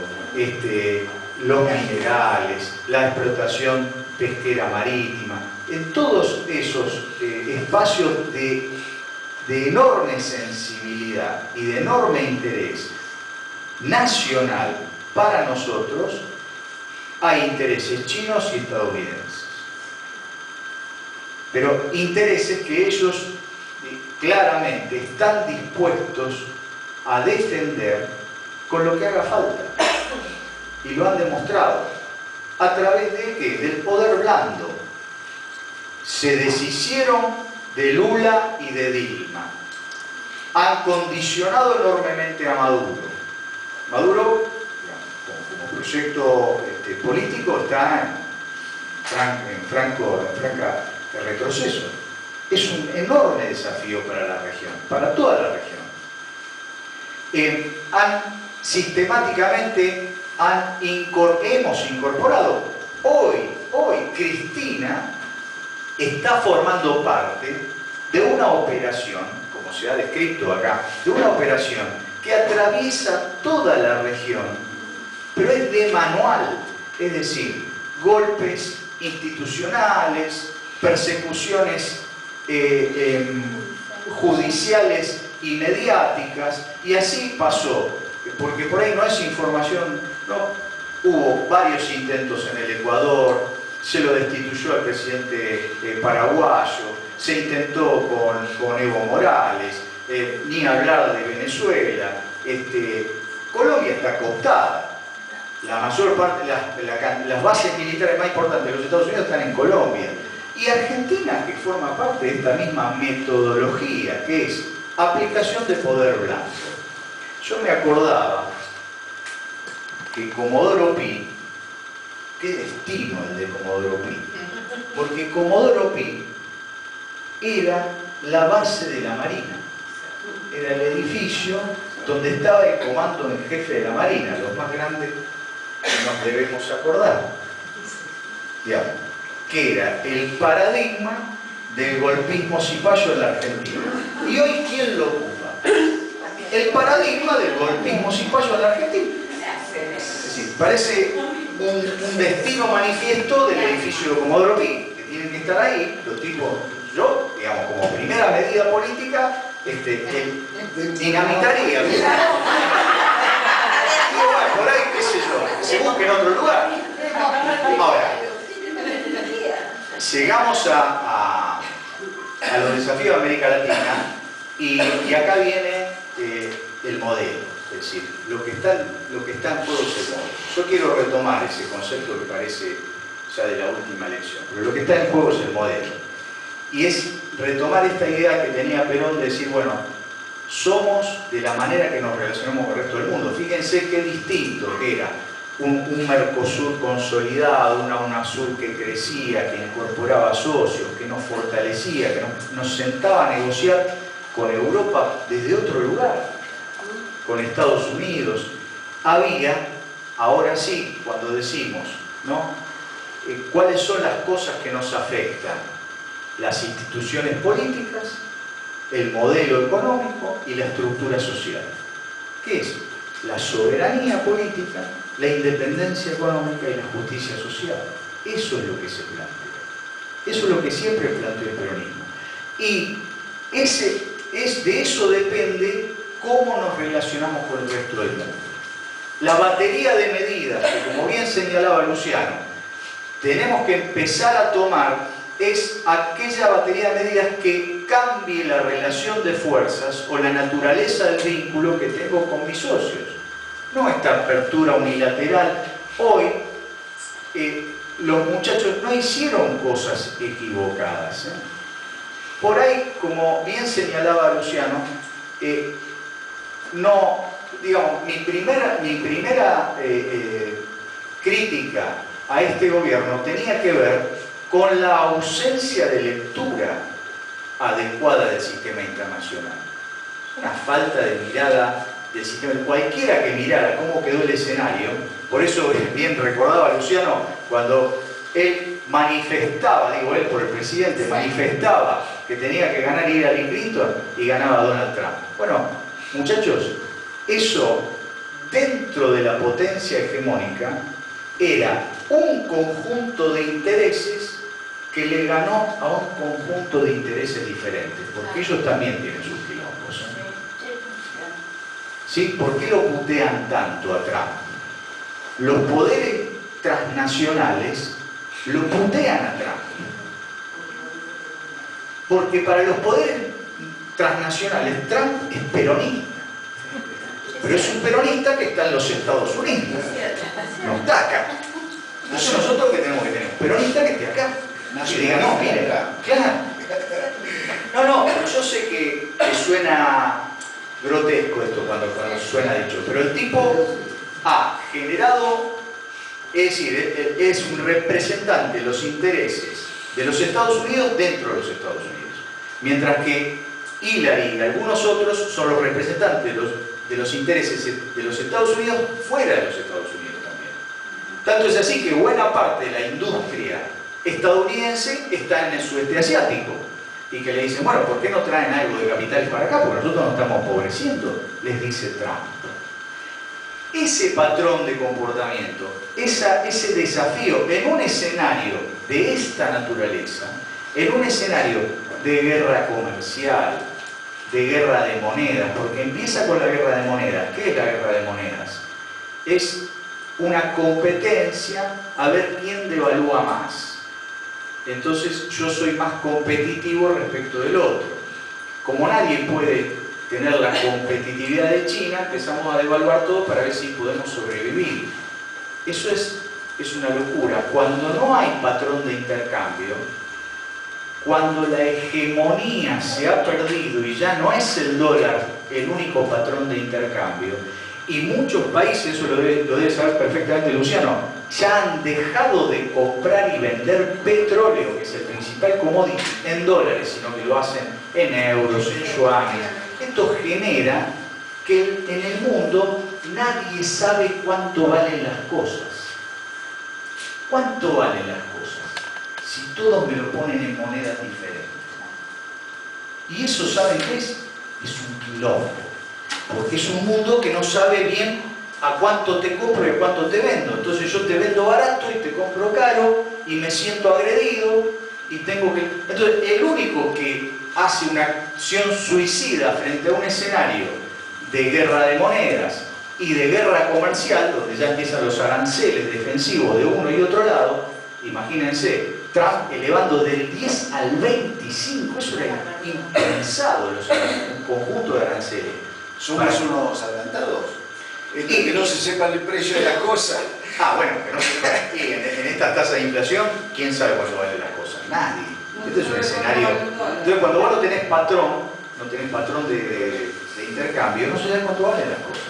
los minerales, la explotación pesquera marítima, en todos esos espacios de enorme sensibilidad y de enorme interés nacional para nosotros, hay intereses chinos y estadounidenses. Pero intereses que ellos claramente están dispuestos a defender con lo que haga falta. Y lo han demostrado. ¿A través de qué? Del poder blando. Se deshicieron de Lula y de Dilma. Han condicionado enormemente a Maduro. Maduro, como proyecto político, está en franca retroceso. Es un enorme desafío para la región, para toda la región. Sistemáticamente hemos incorporado. Hoy Cristina está formando parte de una operación, como se ha descrito acá, de una operación que atraviesa toda la región, pero es de manual, es decir, golpes institucionales, persecuciones judiciales y mediáticas, y así pasó, porque por ahí no es información, no, hubo varios intentos en el Ecuador, se lo destituyó al presidente paraguayo, se intentó con Evo Morales, ni hablar de Venezuela. Colombia está cooptada. La mayor parte, las bases militares más importantes de los Estados Unidos están en Colombia. Y Argentina, que forma parte de esta misma metodología, que es aplicación de poder blanco. Yo me acordaba que Comodoro Pi, qué destino el de Comodoro Pi, porque Comodoro Pi era la base de la Marina, era el edificio donde estaba el comando en jefe de la Marina, los más grandes que nos debemos acordar, digamos, que era el paradigma del golpismo cipayo en la Argentina. ¿Y hoy quién lo ocupa? El paradigma del golpismo cipayo en la Argentina. Es decir, parece un destino manifiesto del edificio de Comodoro Pi, que tienen que estar ahí los tipos. Yo, digamos, como primera medida política, dinamitaría. Y bueno, por ahí, qué sé yo, que se busque en otro lugar. Ahora, llegamos a los desafíos de América Latina y acá viene el modelo. Es decir, lo que está en juego es el modelo. Yo quiero retomar ese concepto que parece ya de la última lección, pero lo que está en juego es el modelo. Y es retomar esta idea que tenía Perón de decir, bueno, somos de la manera que nos relacionamos con el resto del mundo. Fíjense qué distinto que era un Mercosur consolidado, una UNASUR que crecía, que incorporaba socios, que nos fortalecía, que nos sentaba a negociar con Europa desde otro lugar, con Estados Unidos. Había, ahora sí, cuando decimos, ¿no? ¿Cuáles son las cosas que nos afectan? Las instituciones políticas, el modelo económico y la estructura social. ¿Qué es? La soberanía política, la independencia económica y la justicia social. Eso es lo que se plantea. Eso es lo que siempre planteó el peronismo. Y de eso depende cómo nos relacionamos con el resto del mundo. La batería de medidas, que como bien señalaba Luciano, tenemos que empezar a tomar, es aquella batería de medidas que cambie la relación de fuerzas o la naturaleza del vínculo que tengo con mis socios. No esta apertura unilateral. Hoy los muchachos no hicieron cosas equivocadas. Por ahí, como bien señalaba Luciano, no, digamos, mi primera crítica a este gobierno tenía que ver con la ausencia de lectura adecuada del sistema internacional. Una falta de mirada del sistema. Cualquiera que mirara cómo quedó el escenario, por eso bien recordaba Luciano, cuando él manifestaba, digo él por el presidente, manifestaba que tenía que ganar Hillary Clinton y ganaba Donald Trump. Bueno, muchachos, eso dentro de la potencia hegemónica era un conjunto de intereses que le ganó a un conjunto de intereses diferentes, porque ellos también tienen sus quilombos. ¿Sí? ¿Por qué lo putean tanto a Trump? Los poderes transnacionales lo putean a Trump. Porque para los poderes transnacionales Trump es peronista. Pero es un peronista que está en los Estados Unidos. No está acá. Entonces nosotros que tenemos que tener un peronista que esté acá. Y diga, no, mire, claro. No, pero yo sé que suena grotesco esto cuando suena dicho, pero el tipo ha generado, es decir, es un representante de los intereses de los Estados Unidos dentro de los Estados Unidos, mientras que Hillary y algunos otros son los representantes de los intereses de los Estados Unidos fuera de los Estados Unidos también. Tanto es así que buena parte de la industria estadounidense está en el sudeste asiático. y que le dicen, bueno, ¿por qué no traen algo de capitales para acá? Porque nosotros nos estamos empobreciendo, les dice Trump. Ese patrón de comportamiento, ese desafío en un escenario de esta naturaleza, en un escenario de guerra comercial, de guerra de monedas, porque empieza con la guerra de monedas. ¿Qué es la guerra de monedas? Es una competencia a ver quién devalúa más. Entonces yo soy más competitivo respecto del otro. Como nadie puede tener la competitividad de China, empezamos a devaluar todo para ver si podemos sobrevivir. Eso es una locura. Cuando no hay patrón de intercambio, cuando la hegemonía se ha perdido y ya no es el dólar el único patrón de intercambio, y muchos países, eso lo debe saber perfectamente Luciano, ya han dejado de comprar y vender petróleo, que es el principal commodity, en dólares, sino que lo hacen en euros, en yuanes. Esto genera que en el mundo nadie sabe cuánto valen las cosas. ¿Cuánto valen las cosas? Si todos me lo ponen en monedas diferentes. Y eso, ¿saben qué es? Es un quilombo. Porque es un mundo que no sabe bien a cuánto te compro y a cuánto te vendo. Entonces yo te vendo barato y te compro caro y me siento agredido y tengo que... Entonces el único que hace una acción suicida frente a un escenario de guerra de monedas y de guerra comercial, donde ya empiezan los aranceles defensivos de uno y otro lado, imagínense, Trump elevando del 10 al 25, eso era impensado, un conjunto de aranceles. Somos unos adelantados. Que no se sepa el precio de las cosas. Bueno, que no se sepa. Y en esta tasa de inflación, ¿quién sabe cuánto valen las cosas? Nadie. Este es un escenario. Entonces, cuando vos no tenés patrón de intercambio, no se sabe cuánto valen las cosas.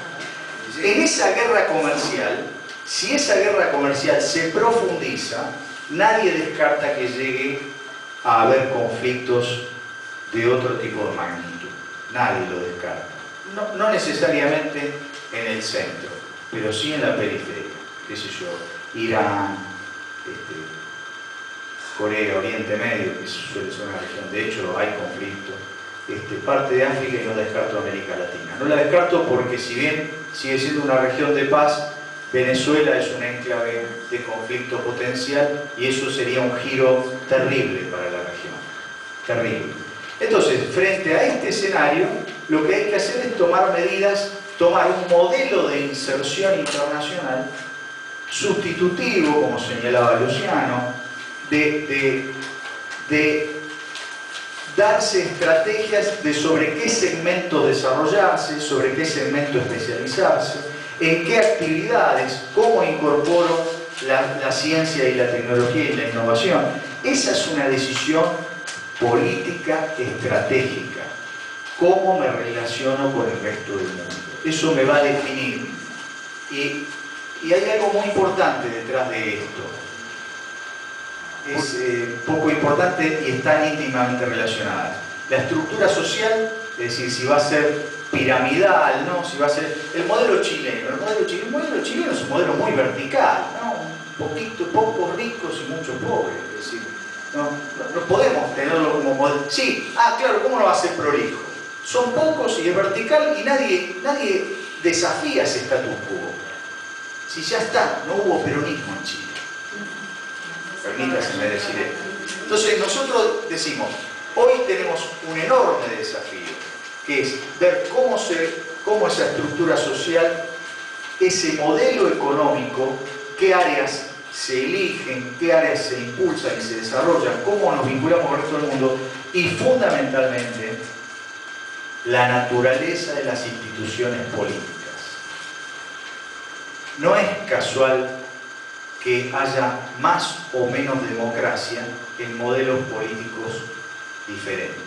En esa guerra comercial, si esa guerra comercial se profundiza, nadie descarta que llegue a haber conflictos de otro tipo de magnitud. Nadie lo descarta. No necesariamente en el centro, pero sí en la periferia. Qué sé yo, Irán, Corea, Oriente Medio, que suele ser una región. De hecho, hay conflictos. Parte de África y no descarto América Latina. No la descarto porque si bien sigue siendo una región de paz, Venezuela es un enclave de conflicto potencial y eso sería un giro terrible para la región. Terrible. Entonces, frente a este escenario, lo que hay que hacer es tomar medidas, tomar un modelo de inserción internacional sustitutivo, como señalaba Luciano, de darse estrategias de sobre qué segmento desarrollarse, sobre qué segmento especializarse, en qué actividades, cómo incorporo la ciencia y la tecnología y la innovación. Esa es una decisión política estratégica. ¿Cómo me relaciono con el resto del mundo? Eso me va a definir. Y hay algo muy importante detrás de esto. Es poco importante y están íntimamente relacionadas. La estructura social, es decir, si va a ser piramidal, ¿no? Si va a ser el modelo chileno. El modelo chileno es un modelo muy vertical, ¿no? Pocos ricos y muchos pobres. Es decir, no podemos tenerlo como modelo. Sí, claro, ¿cómo no va a ser prolijo? Son pocos y es vertical y nadie desafía ese status quo. Si ya está, no hubo peronismo en Chile. Permítaseme decir esto. Entonces nosotros decimos, hoy tenemos un enorme desafío, que es ver cómo esa estructura social, ese modelo económico, qué áreas se eligen, qué áreas se impulsan y se desarrollan, cómo nos vinculamos con el resto del mundo y fundamentalmente la naturaleza de las instituciones políticas. No es casual que haya más o menos democracia en modelos políticos diferentes.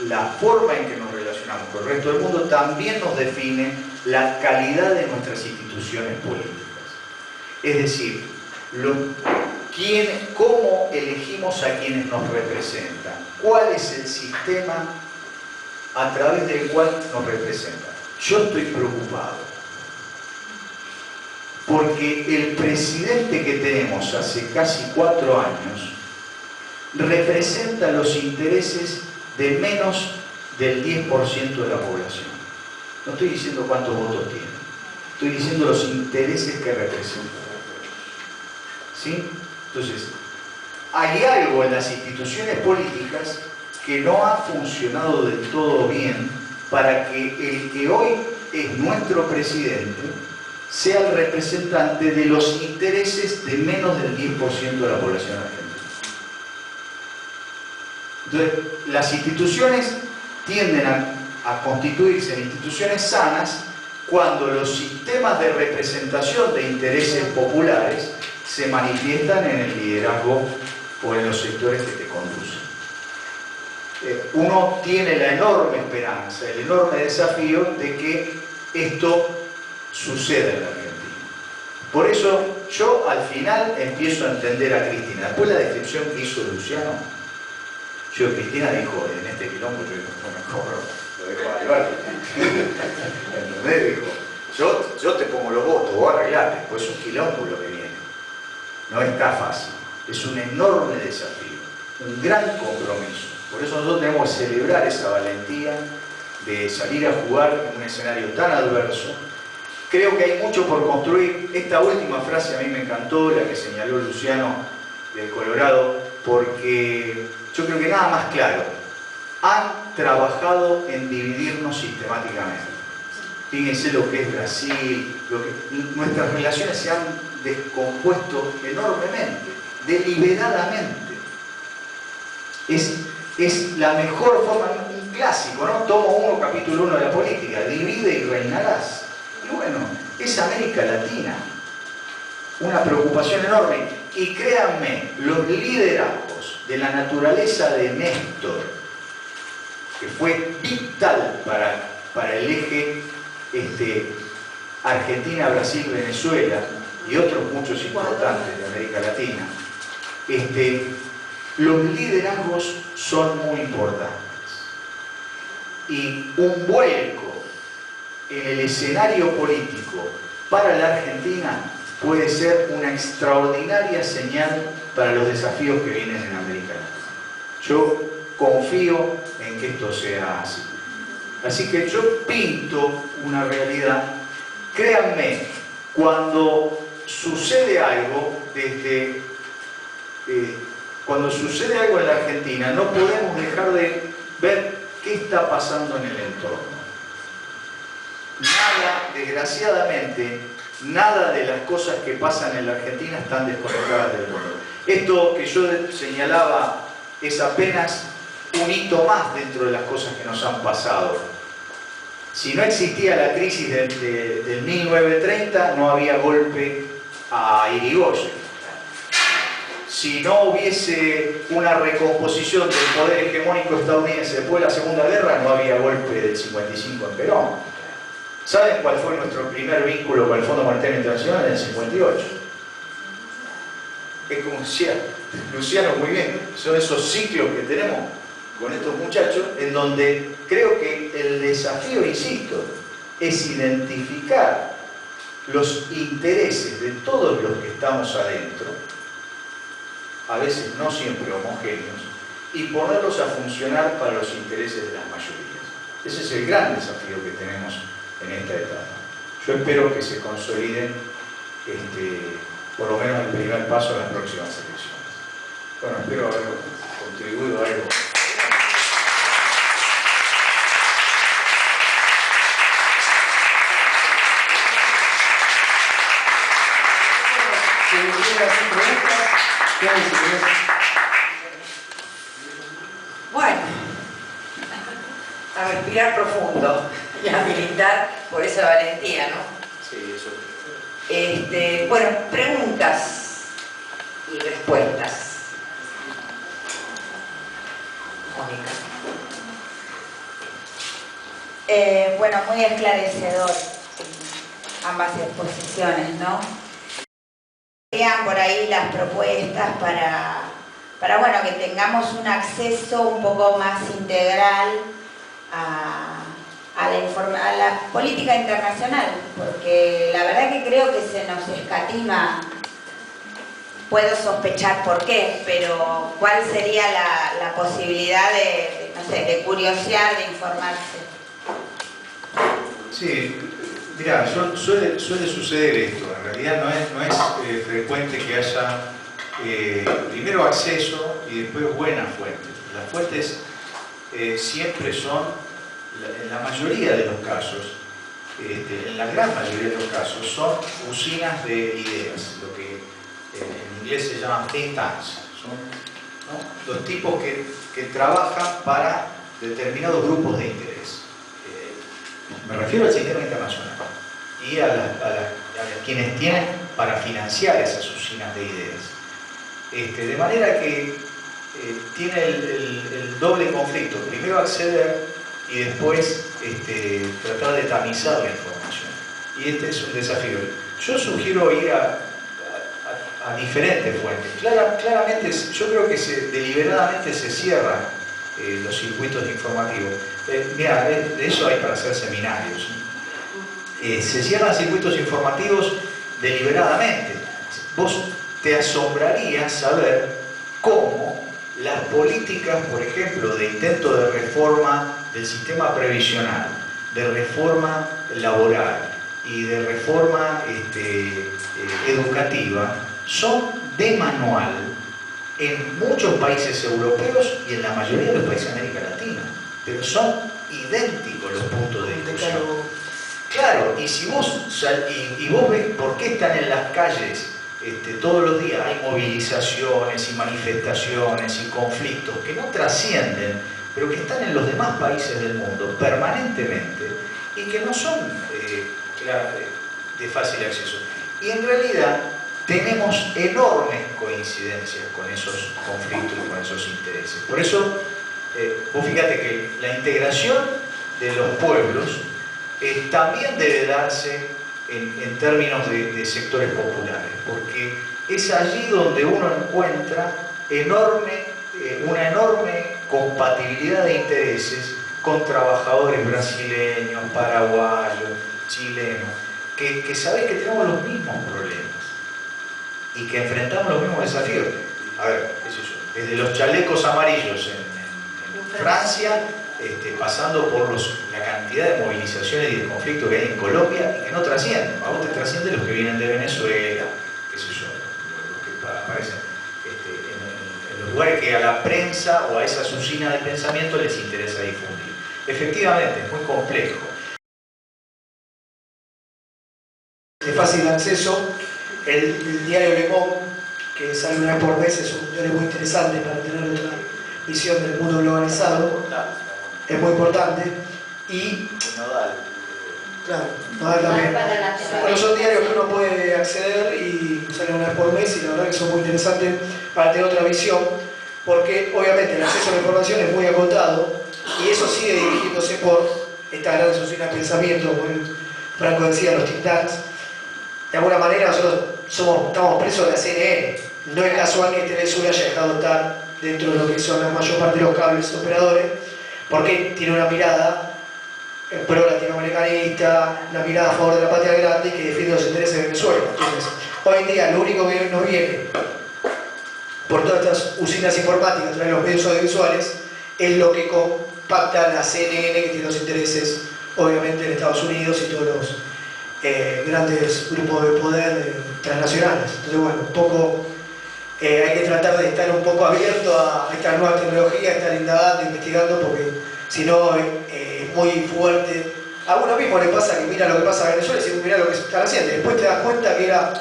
La forma en que nos relacionamos con el resto del mundo también nos define la calidad de nuestras instituciones políticas. Es decir, cómo elegimos a quienes nos representan, cuál es el sistema a través del cual nos representan. Yo estoy preocupado porque el presidente que tenemos hace casi 4 años representa los intereses de menos del 10% de la población. No estoy diciendo cuántos votos tiene, estoy diciendo los intereses que representa. ¿Sí? Entonces, hay algo en las instituciones políticas que no ha funcionado del todo bien para que el que hoy es nuestro presidente sea el representante de los intereses de menos del 10% de la población argentina. Entonces, las instituciones tienden a constituirse en instituciones sanas cuando los sistemas de representación de intereses populares se manifiestan en el liderazgo o en los sectores que te conducen. Uno tiene la enorme esperanza, el enorme desafío de que esto suceda en la Argentina. Por eso yo al final empiezo a entender a Cristina. Después la descripción que hizo Luciano, Cristina dijo, en este quilombo yo no me cobro, lo dejo a Alberto. ¿Entendés? Dijo, yo te pongo los votos, vos arreglate, pues es un quilombo lo que viene. No está fácil, es un enorme desafío, un gran compromiso. Por eso nosotros tenemos que celebrar esa valentía de salir a jugar en un escenario tan adverso. Creo que hay mucho por construir. Esta última frase a mí me encantó, la que señaló Luciano del Colorado, porque yo creo que nada más claro. Han trabajado en dividirnos sistemáticamente. Fíjense lo que es Brasil, nuestras relaciones se han descompuesto enormemente, deliberadamente. Es la mejor forma, un clásico, ¿no? Tomo 1, capítulo 1 de la política, divide y reinarás. Y bueno, es América Latina, una preocupación enorme. Y créanme, los liderazgos de la naturaleza de Néstor, que fue vital para el eje Argentina, Brasil, Venezuela y otros muchos importantes de América Latina, los liderazgos son muy importantes. Y un vuelco en el escenario político para la Argentina puede ser una extraordinaria señal para los desafíos que vienen en América Latina. Yo confío en que esto sea así. Así que yo pinto una realidad. Créanme, cuando sucede algo cuando sucede algo en la Argentina, no podemos dejar de ver qué está pasando en el entorno. Nada, desgraciadamente, nada de las cosas que pasan en la Argentina están desconectadas del mundo. Esto que yo señalaba es apenas un hito más dentro de las cosas que nos han pasado. Si no existía la crisis del 1930, no había golpe a Irigoyen. Si no hubiese una recomposición del poder hegemónico estadounidense después de la Segunda Guerra, no había golpe del 55 en Perón. ¿Saben cuál fue nuestro primer vínculo con el Fondo Monetario Internacional en el 58? Es como decía Luciano muy bien, son esos ciclos que tenemos con estos muchachos, en donde creo que el desafío, insisto, es identificar los intereses de todos los que estamos adentro, a veces no siempre homogéneos, y ponerlos a funcionar para los intereses de las mayorías. Ese es el gran desafío que tenemos en esta etapa. Yo espero que se consoliden por lo menos el primer paso en las próximas elecciones. Bueno, espero haber contribuido a algo. Si quieren hacer preguntas, quédense. Bueno, a respirar profundo y a militar por esa valentía, ¿no? Sí, eso. Bueno, preguntas y respuestas. Mónica. Bueno, muy esclarecedor ambas exposiciones, ¿no? Vean por ahí las propuestas para bueno, que tengamos un acceso un poco más integral a la política internacional, porque la verdad que creo que se nos escatima puedo sospechar por qué, pero ¿cuál sería la posibilidad no sé, de curiosear, de informarse? Sí, mirá, suele suceder esto. En realidad no es frecuente que haya primero acceso y después buenas fuentes. Las fuentes siempre son, en la mayoría de los casos, en la gran mayoría de los casos, son usinas de ideas, lo que en inglés se llaman think tanks. Son, ¿no?, los tipos que trabajan para determinados grupos de interés. Me refiero al sistema internacional y a quienes tienen para financiar esas usinas de ideas. De manera que tiene el doble conflicto: primero acceder y después tratar de tamizar la información. Y este es un desafío. Yo sugiero ir a diferentes fuentes. Claramente, yo creo que deliberadamente se cierran los circuitos informativos. Mira, de eso hay para hacer seminarios. Se cierran circuitos informativos deliberadamente. Vos te asombraría saber cómo las políticas, por ejemplo, de intento de reforma del sistema previsional, de reforma laboral y de reforma educativa, son de manual en muchos países europeos y en la mayoría de los países de América Latina, pero son idénticos los puntos de discusión. Claro, y si vos ves por qué están en las calles todos los días, hay movilizaciones y manifestaciones y conflictos que no trascienden, pero que están en los demás países del mundo permanentemente y que no son de fácil acceso. Y en realidad tenemos enormes coincidencias con esos conflictos y con esos intereses. Por eso, vos fíjate que la integración de los pueblos también debe darse en términos de sectores populares, porque es allí donde uno encuentra una enorme compatibilidad de intereses con trabajadores brasileños, paraguayos, chilenos, que sabés que tenemos los mismos problemas y que enfrentamos los mismos desafíos. A ver, qué sé yo, desde los chalecos amarillos en Francia, pasando por la cantidad de movilizaciones y de conflictos que hay en Colombia y que no trascienden. A vos te trascienden los que vienen de Venezuela, qué sé yo, los que aparecen en los lugares que a la prensa o a esas usinas de pensamiento les interesa difundir. Efectivamente, es muy complejo. De fácil acceso, el diario Le Monde, que sale una vez por mes, es un diario muy interesante para tener otra visión del mundo globalizado. Es muy importante. Y claro, también. Bueno, son diarios que uno puede acceder y salen una vez por mes, y la verdad que son muy interesantes para tener otra visión, porque obviamente el acceso a la información es muy acotado y eso sigue dirigiéndose por estas grandes usinas de pensamiento, como Franco decía, los think tanks. De alguna manera nosotros estamos presos de la CNN. No es casual que Telesur haya dejado estar dentro de lo que son la mayor parte de los cables operadores, porque tiene una mirada pro latinoamericanista, una mirada a favor de la patria grande y que defiende los intereses de Venezuela. Entonces, hoy en día lo único que nos viene por todas estas usinas informáticas, traen los medios audiovisuales, es lo que compacta la CNN, que tiene los intereses obviamente en Estados Unidos y todos los grandes grupos de poder transnacionales. Entonces, bueno, un poco hay que tratar de estar un poco abierto a esta nueva tecnología, estar indagando, investigando, porque si no es muy fuerte. A uno mismo le pasa que mira lo que pasa en Venezuela y dice, mira lo que están haciendo. Después te das cuenta que era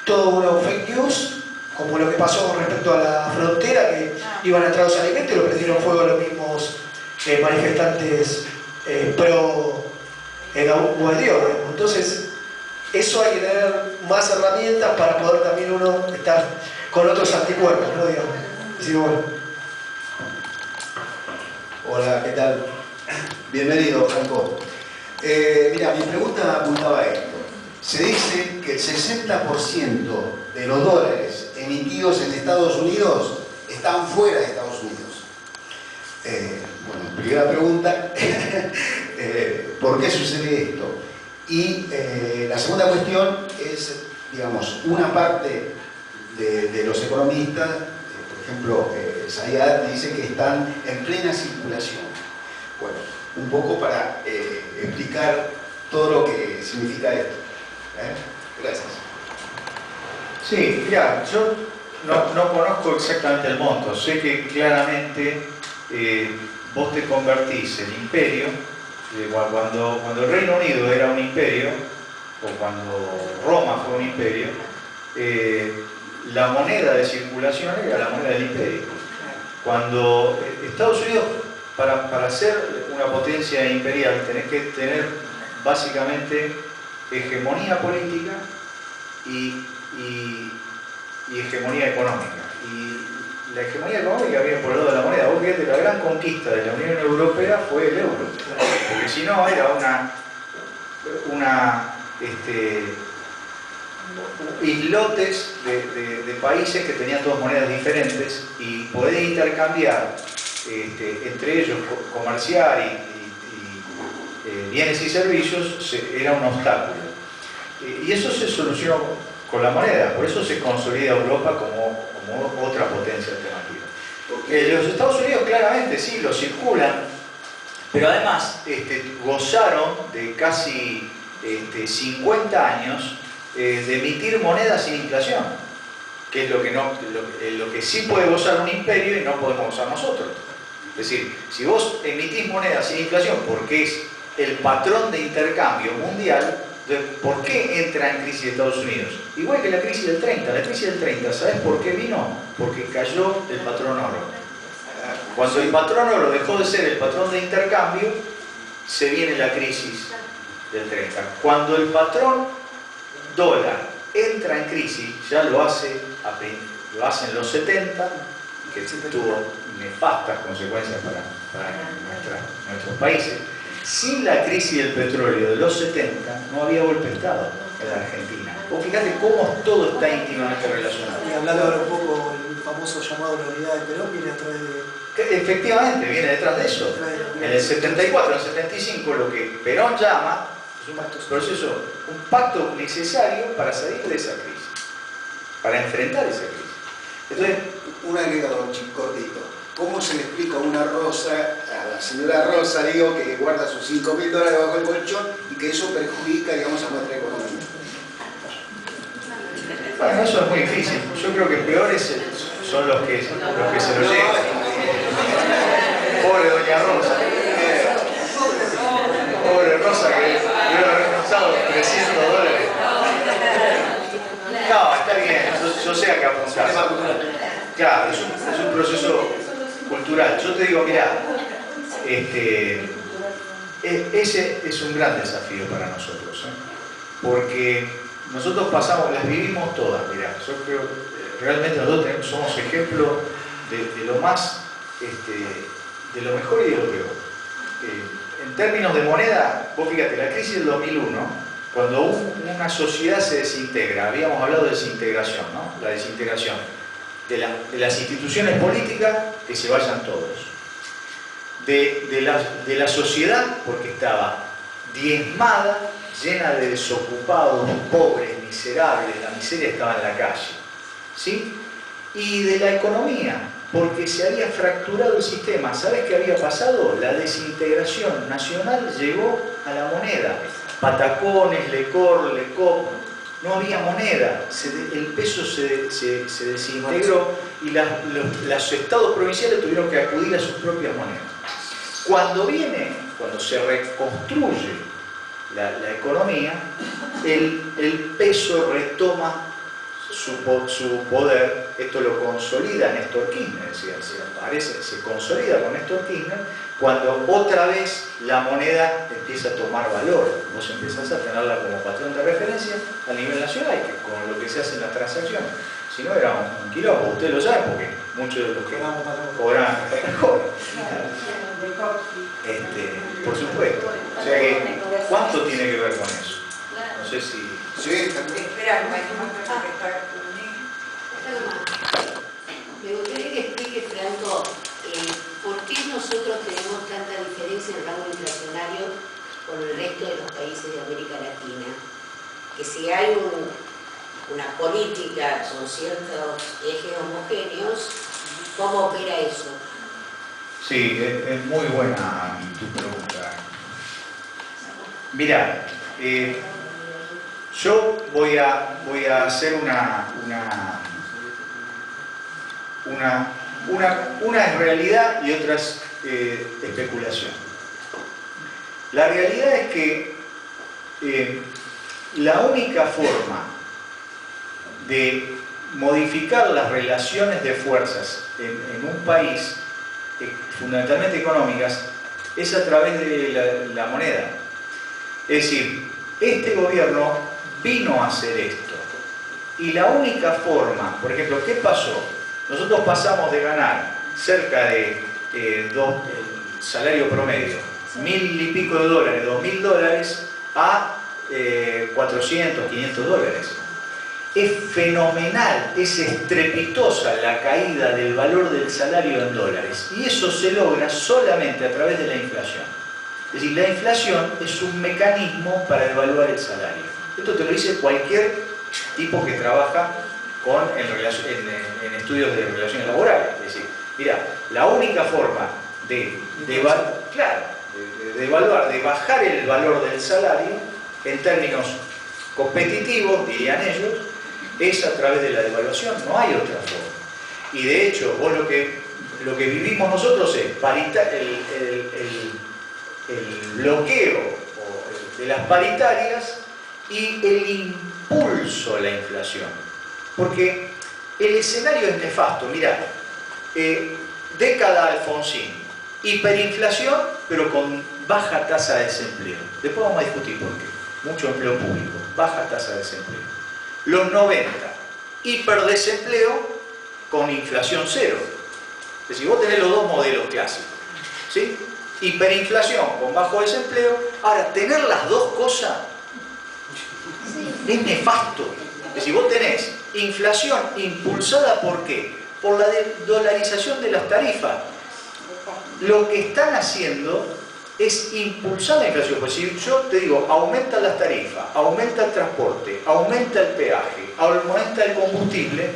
todo una fake news, como lo que pasó con respecto a la frontera, que iban a entrar los alimentos y lo prendieron fuego los mismos manifestantes pro Guaidó. Entonces, eso hay que tener más herramientas para poder también uno estar con otros anticuerpos, ¿no? Digamos. Así que bueno. Hola, ¿qué tal? Bienvenido, Franco. Mira, mi pregunta apuntaba a esto. Se dice que el 60% de los dólares emitidos en Estados Unidos están fuera de Estados Unidos. Bueno, primera pregunta, ¿por qué sucede esto? Y la segunda cuestión es, digamos, una parte de los economistas, por ejemplo, Zayat dice que están en plena circulación. Bueno, un poco para explicar todo lo que significa esto. Gracias. Sí, mira, yo no conozco exactamente el monto, sé que claramente vos te convertís en imperio, cuando el Reino Unido era un imperio, o cuando Roma fue un imperio, la moneda de circulación era la moneda del imperio. Cuando Estados Unidos, para ser una potencia imperial, tenés que tener básicamente hegemonía política y hegemonía económica. Y la hegemonía económica viene por el lado de la moneda. Vos fíjate, la gran conquista de la Unión Europea fue el euro. Porque si no, era islotes de países que tenían todas monedas diferentes y poder intercambiar entre ellos, comerciar y bienes y servicios era un obstáculo. Y eso se solucionó con la moneda, por eso se consolida Europa como otra potencia alternativa. Los Estados Unidos claramente sí lo circulan, pero además gozaron de casi 50 años de emitir monedas sin inflación, que es lo que sí puede gozar un imperio y no podemos gozar nosotros. Es decir, si vos emitís monedas sin inflación porque es el patrón de intercambio mundial, ¿por qué entra en crisis Estados Unidos? Igual que la crisis del 30. La crisis del 30, ¿sabes por qué vino? Porque cayó el patrón oro. Cuando el patrón oro dejó de ser el patrón de intercambio, se viene la crisis del 30. Cuando el patrón dólar entra en crisis, ya lo hace en los 70, que tuvo nefastas consecuencias para nuestros países. Sin la crisis del petróleo de los 70 no había golpe de Estado en la Argentina. Vos fíjate cómo todo está íntimamente relacionado. Y hablando ahora un poco, el famoso llamado la unidad de Perón viene a través de... Efectivamente, viene detrás de eso. En el 74, en el 75, lo que Perón llama es un proceso, un pacto necesario para salir de esa crisis, para enfrentar esa crisis. Entonces, un agregado cortito. ¿Cómo se le explica a una Rosa, a la señora Rosa, digo, que guarda sus $5.000 bajo el colchón y que eso perjudica, digamos, a nuestra economía? Bueno, eso es muy difícil. Yo creo que peores son los que se lo llevan. Pobre doña Rosa. Pobre Rosa que debe haber costado $300. No, está bien, yo sé a qué apuntar. Claro, es un proceso cultural. Yo te digo, mirá, ese es un gran desafío para nosotros, porque nosotros las vivimos todas, mirá, yo creo realmente nosotros somos ejemplo de lo más, de lo mejor y de lo peor. En términos de moneda, vos fíjate, la crisis del 2001, cuando una sociedad se desintegra, habíamos hablado de desintegración, ¿no? La desintegración de las instituciones políticas, que se vayan todos. De la sociedad, porque estaba diezmada, llena de desocupados, pobres, miserables, la miseria estaba en la calle. ¿Sí? Y de la economía, porque se había fracturado el sistema. ¿Sabes qué había pasado? La desintegración nacional llegó a la moneda. Patacones, Lecor, Lecop, no había moneda, el peso se desintegró y los estados provinciales tuvieron que acudir a sus propias monedas. Cuando se reconstruye la economía, el peso retoma su poder. Esto lo consolida Néstor Kirchner, se consolida con Néstor Kirchner cuando otra vez la moneda empieza a tomar valor. Vos empezás a tenerla como patrón de referencia a nivel nacional, con lo que se hace en las transacciones. Si no, era un quilombo, ustedes lo saben, porque muchos de los que cobraban por supuesto. O sea que, ¿cuánto tiene que ver con eso? No sé si... Sí, también. Espera, no hay más que está... Me gustaría que explique, Franco, por qué nosotros tenemos tanta diferencia en el rango inflacionario con el resto de los países de América Latina. Que si hay una política con ciertos ejes homogéneos, ¿cómo opera eso? Sí, es muy buena tu pregunta. Mira, yo voy a hacer una es realidad y otra es especulación. La realidad es que la única forma de modificar las relaciones de fuerzas en un país, fundamentalmente económicas, es a través de la moneda. Es decir, este gobierno vino a hacer esto. Y la única forma, por ejemplo, ¿qué pasó? Nosotros pasamos de ganar cerca de el salario promedio, 1.000 y pico de dólares, 2.000 dólares, a 400, 500 dólares. Es fenomenal, es estrepitosa la caída del valor del salario en dólares. Y eso se logra solamente a través de la inflación. Es decir, la inflación es un mecanismo para devaluar el salario. Esto te lo dice cualquier tipo que trabaja en estudios de relaciones laborales. Es decir, mira, la única forma de evaluar, de bajar el valor del salario en términos competitivos, dirían ellos, es a través de la devaluación, no hay otra forma. Y de hecho, vos lo que vivimos nosotros es el bloqueo de las paritarias y el impulso a la inflación. Porque el escenario es nefasto. Mirá, década Alfonsín, hiperinflación, pero con baja tasa de desempleo. Después vamos a discutir por qué. Mucho empleo público, baja tasa de desempleo. Los 90, hiperdesempleo con inflación cero. Es decir, vos tenés los dos modelos clásicos, ¿sí? Hiperinflación con bajo desempleo. Ahora, tener las dos cosas es nefasto. Es decir, vos tenés inflación impulsada ¿por qué? Por la dolarización de las tarifas. Lo que están haciendo es impulsar la inflación. Pues si yo te digo, aumenta las tarifas, aumenta el transporte, aumenta el peaje, aumenta el combustible,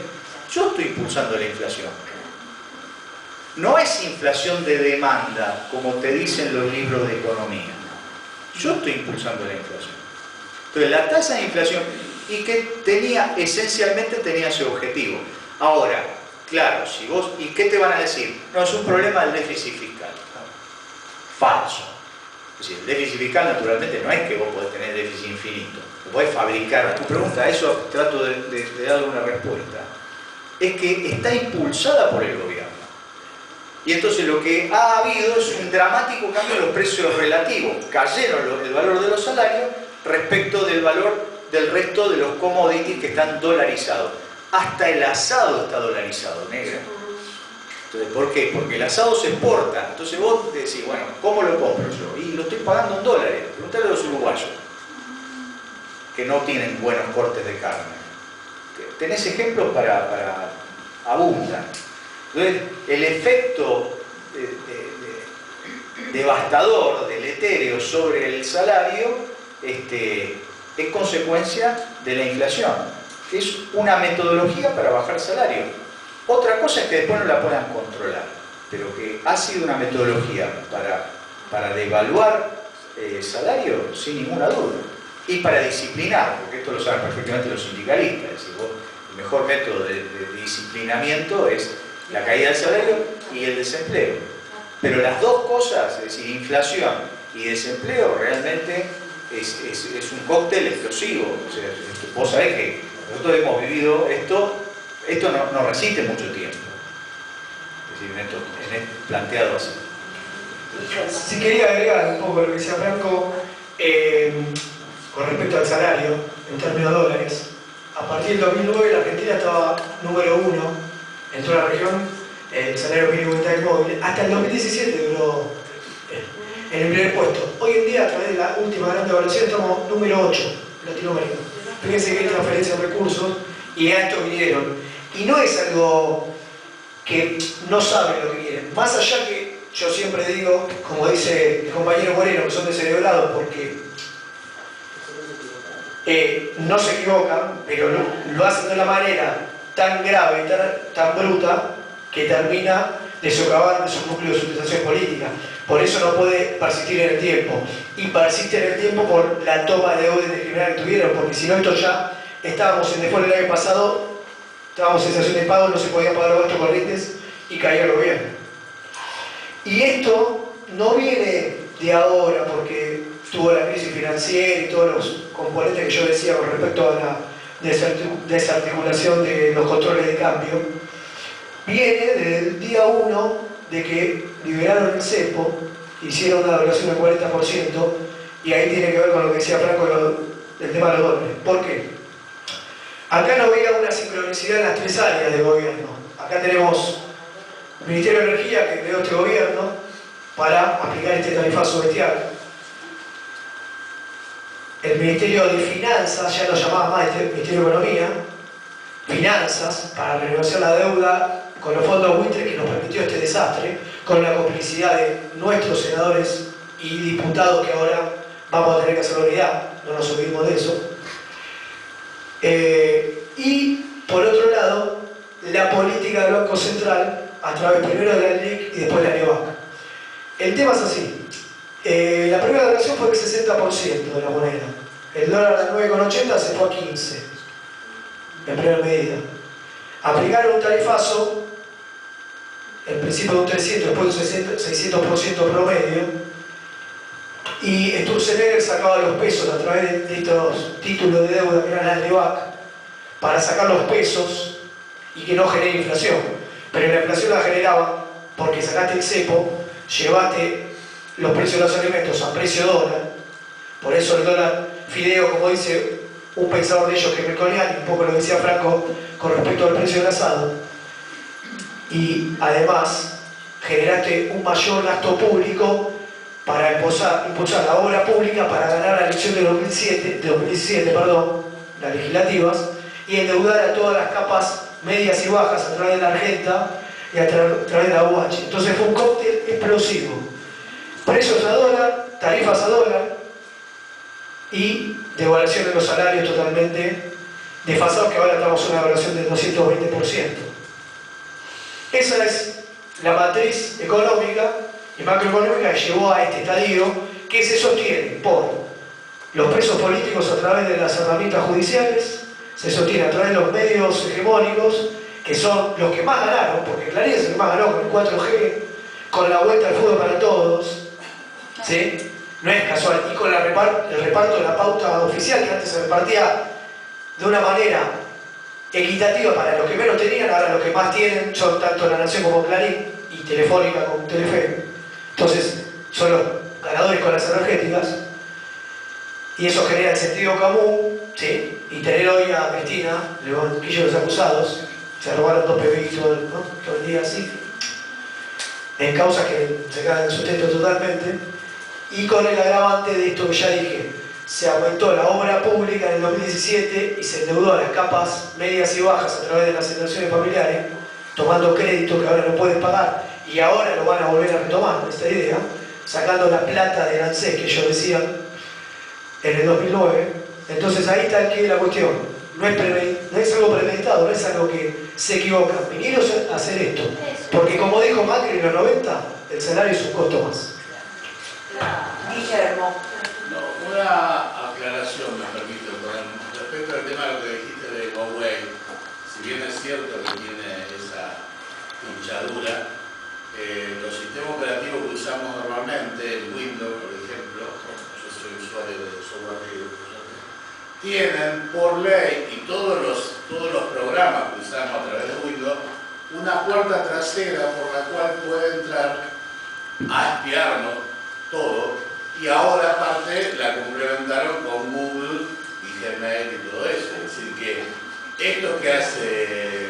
yo estoy impulsando la inflación. No es inflación de demanda, como te dicen los libros de economía. Yo estoy impulsando la inflación. Entonces, la tasa de inflación, y que esencialmente tenía ese objetivo. Ahora, claro, si vos, ¿y qué te van a decir? No, es un problema del déficit fiscal. Falso. Es decir, el déficit fiscal naturalmente no es que vos podés tener déficit infinito. Lo podés fabricar. A tu pregunta, a eso trato de darle una respuesta. Es que está impulsada por el gobierno. Y entonces lo que ha habido es un dramático cambio en los precios relativos. Cayeron el valor de los salarios respecto del valor del resto de los commodities que están dolarizados. Hasta el asado está dolarizado, negra. Entonces, ¿por qué? Porque el asado se exporta. Entonces vos decís, bueno, ¿cómo lo compro yo? Y lo estoy pagando en dólares. Preguntale a los uruguayos, que no tienen buenos cortes de carne. Tenés ejemplos para abundan. Entonces, el efecto devastador del etéreo sobre el salario es consecuencia de la inflación. Es una metodología para bajar salario. Otra cosa es que después no la puedan controlar, pero que ha sido una metodología para devaluar salario sin ninguna duda. Y para disciplinar, porque esto lo saben perfectamente los sindicalistas. Es decir, el mejor método de disciplinamiento es la caída del salario y el desempleo. Pero las dos cosas, es decir, inflación y desempleo, realmente es un cóctel explosivo. O sea, vos sabés que nosotros hemos vivido esto no resiste mucho tiempo. Es decir, en esto planteado así. Si quería agregar un poco lo que decía Franco con respecto al salario, en términos de dólares. A partir del 2009 la Argentina estaba número 1 en toda la región, el salario mínimo vital móvil. Hasta el 2017 duró en el primer puesto. Hoy en día, a través de la última gran evaluación, estamos número 8 en Latinoamérica. Fíjense que hay transferencia de recursos y a esto vinieron. Y no es algo que no saben lo que quieren. Más allá que yo siempre digo, como dice el compañero Moreno, que son descerebrados porque no se equivocan, pero lo hacen de una manera tan grave, tan bruta, que termina de socavar de su núcleo de sustentación política. Por eso no puede persistir en el tiempo. Y persiste en el tiempo por la toma de orden criminal que tuvieron, porque si no, esto ya estábamos en después del año pasado, estábamos en cesación de pago, no se podían pagar los gastos corrientes y caía el gobierno. Y esto no viene de ahora, porque tuvo la crisis financiera y todos los componentes que yo decía con respecto a la desarticulación de los controles de cambio. Viene desde el día 1 de que liberaron el cepo, hicieron una devaluación del 40%, y ahí tiene que ver con lo que decía Franco del tema de los dólares. ¿Por qué? Acá no veía una sincronicidad en las tres áreas del gobierno. Acá tenemos el Ministerio de Energía, que creó este gobierno para aplicar este tarifazo bestial. El Ministerio de Finanzas, ya lo llamaba más el Ministerio de Economía, Finanzas, para renegociar la deuda con los fondos buitres que nos permitió este desastre, con la complicidad de nuestros senadores y diputados que ahora vamos a tener que hacer unidad, no nos olvidemos de eso. Y por otro lado, la política del Banco Central a través primero de la LEC y después de la NEVAC. El tema es así. La primera devaluación fue del 60% de la moneda. El dólar a 9,80 se fue a 15 en primera medida. Aplicaron un tarifazo, en principio de un 300, después de un 600% promedio, y Sturzenegger sacaba los pesos a través de estos títulos de deuda que eran las NEVAC para sacar los pesos y que no genere inflación. Pero la inflación la generaba porque sacaste el cepo, llevaste los precios de los alimentos a precio dólar, por eso el dólar fideo, como dice un pensador de ellos que es Melconian, un poco lo decía Franco con respecto al precio del asado, y además generaste un mayor gasto público para impulsar la obra pública para ganar la elección de 2017, las legislativas, y endeudar a todas las capas medias y bajas a través de la Argenta y a través de la UH. Entonces fue un cóctel explosivo. Precios a dólar, tarifas a dólar y devaluación de los salarios totalmente desfasados, que ahora estamos en una devaluación del 220%. Esa es la matriz económica y macroeconómica que llevó a este estadio, que se sostiene por los presos políticos a través de las herramientas judiciales, se sostiene a través de los medios hegemónicos, que son los que más ganaron, porque Clarín es el que más ganó con el 4G, con la vuelta al fútbol para todos, ¿sí? No es casual, y con el reparto de la pauta oficial, que antes se repartía de una manera equitativa para los que menos tenían, ahora los que más tienen son tanto La Nación como Clarín, y Telefónica como Telefe. Entonces, son los ganadores con las energéticas, y eso genera el sentido común, ¿sí? Y tener hoy a Cristina, el banquillo de los acusados, se robaron 2 PBI todo el día así, en causas que se caen en sustento totalmente, y con el agravante de esto que ya dije, se aumentó la obra pública en el 2017 y se endeudó a las capas medias y bajas a través de las situaciones familiares, tomando crédito que ahora no pueden pagar y ahora lo van a volver a retomar, esta idea, sacando la plata del ANSES que ellos decían en el 2009. Entonces ahí está el quid de la cuestión. No es algo premeditado, no es algo que se equivocan. Vinieron a hacer esto. Porque como dijo Macri en los 90, el salario es un costo más. Guillermo. No, una aclaración me permite, con respecto al tema de lo que dijiste de Huawei. Si bien es cierto que tiene esa hinchadura, los sistemas operativos que usamos normalmente, el Windows, por ejemplo, yo soy usuario de software libre, tienen por ley y todos los programas que usamos a través de Windows una puerta trasera por la cual puede entrar a espiarnos todo, y ahora aparte la complementaron con Google y Gmail y todo eso. Es decir, que esto que hace,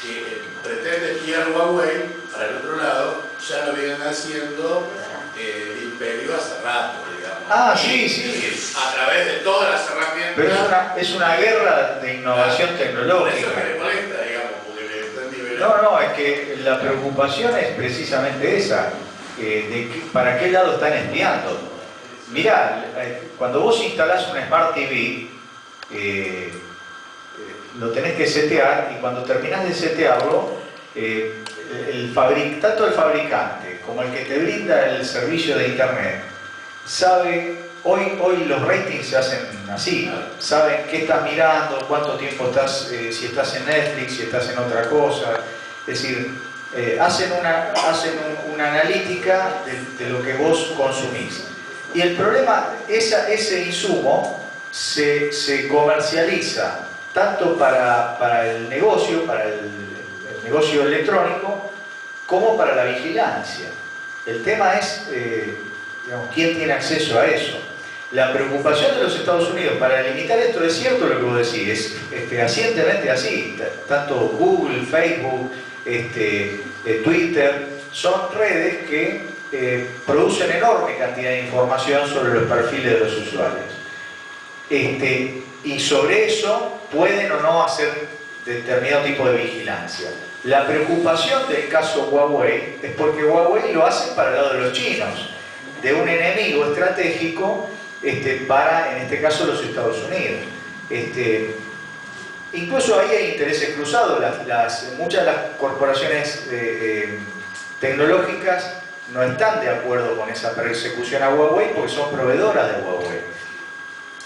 que pretende espiar Huawei para el otro lado, ya lo vienen haciendo el imperio hace rato, digamos. Ah, sí, sí. A través de todas las herramientas. Pero es una guerra de innovación tecnológica. Por eso me molesta, digamos, porque le están nivelando. No, es que la preocupación es precisamente esa, para qué lado están espiando. Mirá, cuando vos instalás una Smart TV, lo tenés que setear y cuando terminás de setearlo, tanto el fabricante como el que te brinda el servicio de internet sabe, hoy los ratings se hacen así, saben qué estás mirando, cuánto tiempo estás, si estás en Netflix, si estás en otra cosa, es decir, hacen una analítica de lo que vos consumís. Y el problema, ese insumo se comercializa tanto para el negocio, para el negocio electrónico, como para la vigilancia. El tema es, digamos, quién tiene acceso a eso. La preocupación de los Estados Unidos para limitar esto es cierto lo que vos decís, es fehacientemente así. Tanto Google, Facebook, Twitter, son redes que producen enorme cantidad de información sobre los perfiles de los usuarios. Y sobre eso pueden o no hacer determinado tipo de vigilancia. La preocupación del caso Huawei es porque Huawei lo hace para el lado de los chinos, de un enemigo estratégico para, en este caso, los Estados Unidos. Incluso ahí hay intereses cruzados. Muchas de las corporaciones tecnológicas no están de acuerdo con esa persecución a Huawei porque son proveedoras de Huawei.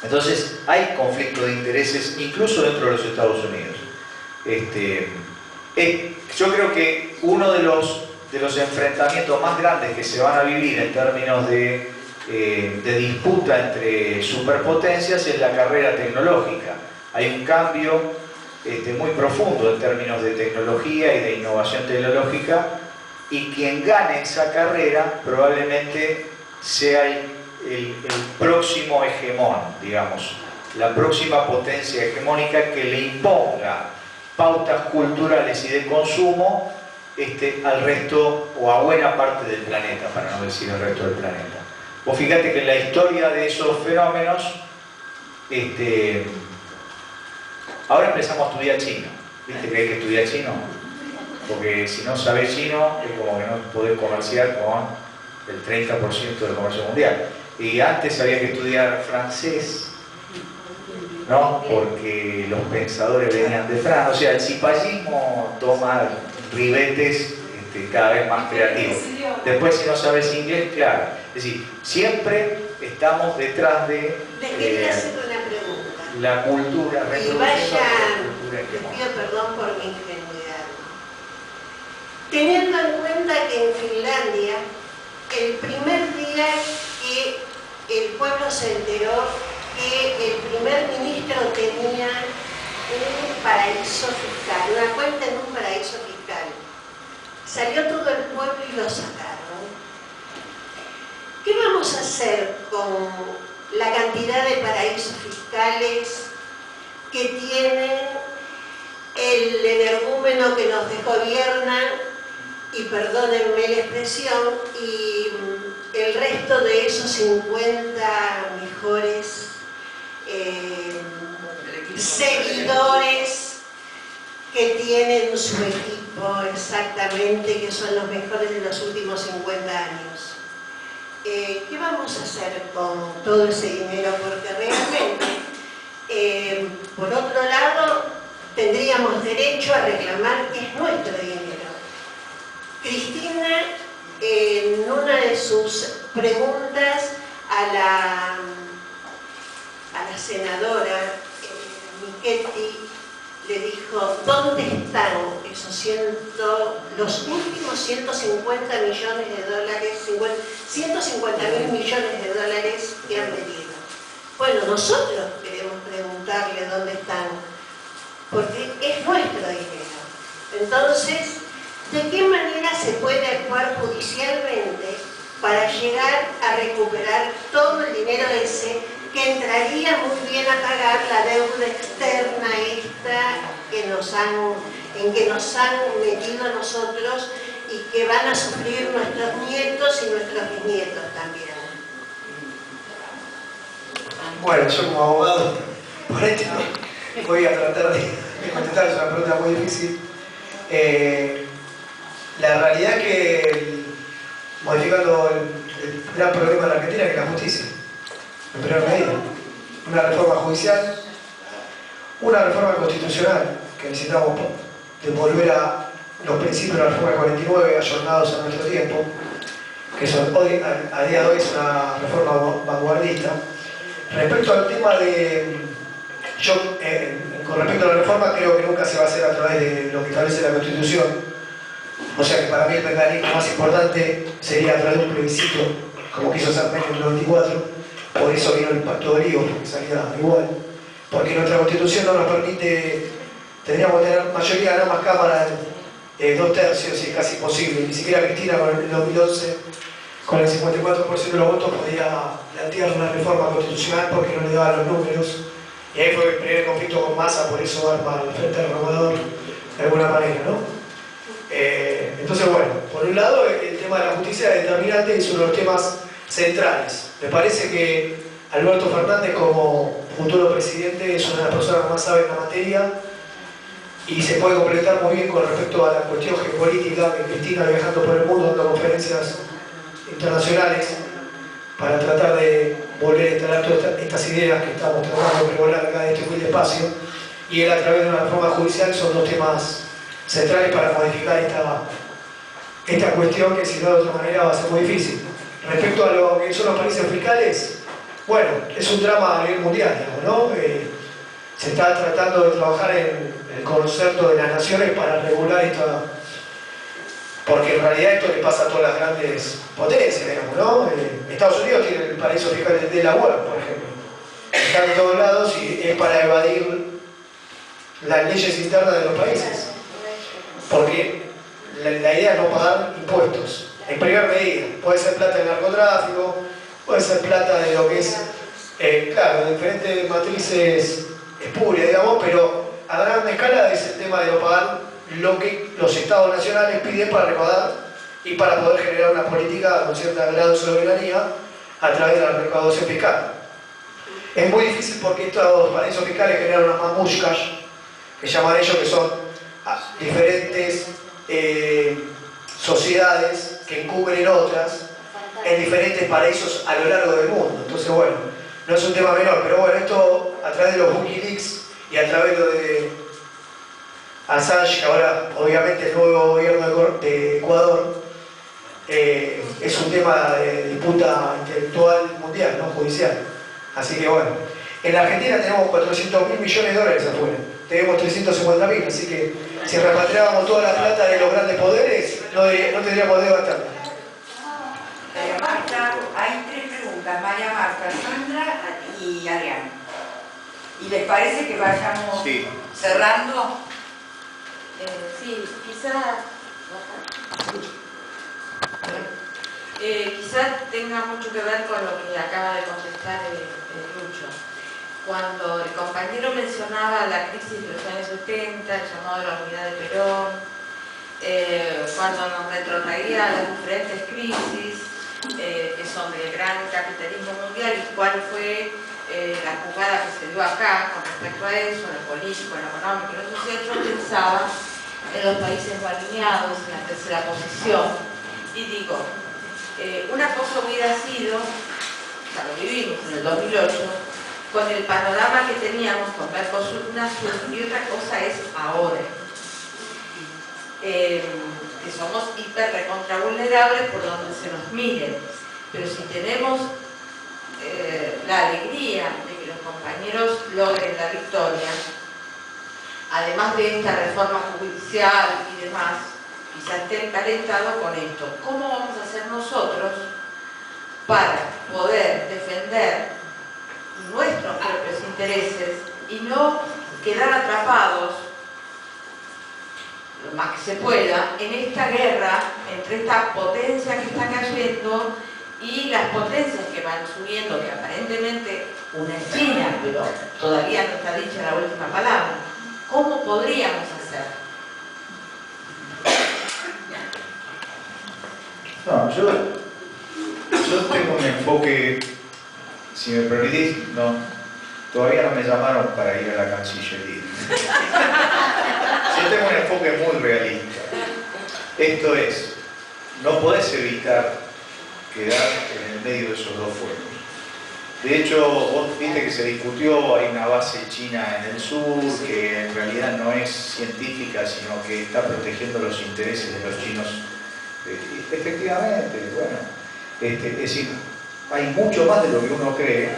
Entonces hay conflicto de intereses incluso dentro de los Estados Unidos. Yo creo que uno de los enfrentamientos más grandes que se van a vivir en términos de disputa entre superpotencias es la carrera tecnológica. Hay un cambio muy profundo en términos de tecnología y de innovación tecnológica, y quien gane esa carrera probablemente sea el próximo hegemón, digamos, la próxima potencia hegemónica que le imponga pautas culturales y de consumo al resto o a buena parte del planeta, para no decir el resto del planeta. Vos fíjate que en la historia de esos fenómenos, ahora empezamos a estudiar chino. ¿Viste que hay que estudiar chino? Porque si no sabés chino, es como que no podés comerciar con el 30% del comercio mundial. Y antes había que estudiar francés, ¿no? Porque los pensadores venían de Francia. O sea, el cipallismo toma ribetes cada vez más creativos. Después, si no sabes inglés, claro. Es decir, siempre estamos detrás de... Les quería hacer una pregunta. La cultura. Y vayan, les pido perdón por mi ingenuidad. Teniendo en cuenta que en Finlandia, el primer día que el pueblo se enteró que el primer ministro tenía un paraíso fiscal, una cuenta en un paraíso fiscal, salió todo el pueblo y lo sacaron. ¿Qué vamos a hacer con la cantidad de paraísos fiscales que tienen el energúmeno que nos desgobierna, y perdónenme la expresión, y el resto de esos 50 mejores seguidores que tienen su equipo exactamente, que son los mejores de los últimos 50 años? ¿Qué vamos a hacer con todo ese dinero? Porque realmente, por otro lado, tendríamos derecho a reclamar que es nuestro dinero. Cristina, en una de sus preguntas a la senadora Michetti, le dijo: ¿dónde están los últimos 150 millones de dólares, 150.000 millones de dólares que han pedido? Bueno, nosotros queremos preguntarle dónde están, porque es nuestro dinero. Entonces, ¿de qué manera se puede actuar judicialmente para llegar a recuperar todo el dinero ese que entraría muy bien a pagar la deuda externa esta en que nos han metido a nosotros y que van a sufrir nuestros nietos y nuestros bisnietos también? Bueno, yo como abogado, por esto voy a tratar de contestar, es una pregunta muy difícil. La realidad es que, modificando el gran problema de la Argentina, que es la justicia, en primera medida, una reforma judicial Una reforma constitucional que necesitamos devolver a los principios de la reforma 49 ayornados a nuestro tiempo, que son hoy, a día de hoy es una reforma vanguardista. Respecto al tema de... con respecto a la reforma, creo que nunca se va a hacer a través de lo que establece la Constitución. O sea que para mí el mecanismo más importante sería a través de un plebiscito, como quiso hacer Menem en el 94. Por eso vino el Pacto de Olivos, porque salía igual. Porque nuestra Constitución no nos permite, tendríamos que tener mayoría en ambas cámaras, 2/3, y es casi imposible. Ni siquiera Cristina con el 2011, con el 54% de los votos, podía plantear una reforma constitucional porque no le daban los números. Y ahí fue el primer conflicto con Massa, por eso arma el Frente Renovador de alguna manera, ¿no? Entonces, bueno, por un lado el tema de la justicia es determinante y es uno de los temas centrales. Me parece que Alberto Fernández, como futuro presidente, es una de las personas que más sabe en la materia y se puede completar muy bien con respecto a la cuestión geopolítica, que Cristina viajando por el mundo dando conferencias internacionales para tratar de volver a instalar todas estas ideas que estamos tratando de pregonar acá en este humilde espacio, y él a través de una reforma judicial son dos temas centrales para modificar esta cuestión que si no de otra manera va a ser muy difícil. Respecto a lo que son los países fiscales, bueno, es un drama a nivel mundial, digamos, ¿no? Se está tratando de trabajar en el concepto de las naciones para regular esto, porque en realidad esto le pasa a todas las grandes potencias, digamos, ¿no? Estados Unidos tiene el paraíso fiscal de Delaware, por ejemplo. Está en todos lados y es para evadir las leyes internas de los países. Porque la idea es no pagar impuestos. En primera medida, puede ser plata del narcotráfico, puede ser plata de lo que es, claro, de diferentes matrices espurias, digamos, pero a gran escala es el tema de no pagar lo que los estados nacionales piden para recaudar y para poder generar una política con cierto grado de soberanía a través de la recaudación fiscal. Es muy difícil porque estos paraísos fiscales generan unas mamushkas, que llaman ellos, que son diferentes sociedades que encubren otras en diferentes paraísos a lo largo del mundo. Entonces, bueno, no es un tema menor, pero bueno, esto a través de los Wikileaks y a través de Assange, que ahora obviamente el nuevo gobierno de Ecuador, es un tema de disputa intelectual mundial, no judicial. Así que bueno, en la Argentina tenemos 400.000 millones de dólares afuera, tenemos 350.000, así que si repatriábamos toda la plata de los grandes poderes, no tendríamos deuda bastante. María Marta, hay 3 preguntas, María Marta, Sandra y Adrián. ¿Y les parece que vayamos cerrando? Sí, quizá tenga mucho que ver con lo que acaba de contestar Lucho. Cuando el compañero mencionaba la crisis de los años 70, el llamado de la unidad de Perón, cuando nos retrotraía a las diferentes crisis que son del gran capitalismo mundial y cuál fue la jugada que se dio acá con respecto a eso, en lo político, en lo económico, en lo social, yo pensaba en los países no alineados, en la tercera posición, y digo, una cosa hubiera sido, ya lo vivimos en el 2008, con el panorama que teníamos con Mercosur, UNASUR, y otra cosa es ahora, que somos hiper recontra vulnerables por donde se nos miren, pero si tenemos la alegría de que los compañeros logren la victoria, además de esta reforma judicial y demás, quizás estén calentados con esto. ¿Cómo vamos a hacer nosotros para poder defender nuestros propios intereses y no quedar atrapados lo más que se pueda en esta guerra entre estas potencias que están cayendo y las potencias que van subiendo, que aparentemente una es China, pero todavía no está dicha la última palabra? ¿Cómo podríamos hacer? No, yo tengo un enfoque, si me permitís, no, todavía no me llamaron para ir a la Cancillería. Yo tengo un enfoque muy realista. Esto es, no podés evitar quedar en el medio de esos dos fuegos. De hecho, vos viste que se discutió, hay una base china en el sur que en realidad no es científica, sino que está protegiendo los intereses de los chinos. Efectivamente, bueno, es decir, hay mucho más de lo que uno cree,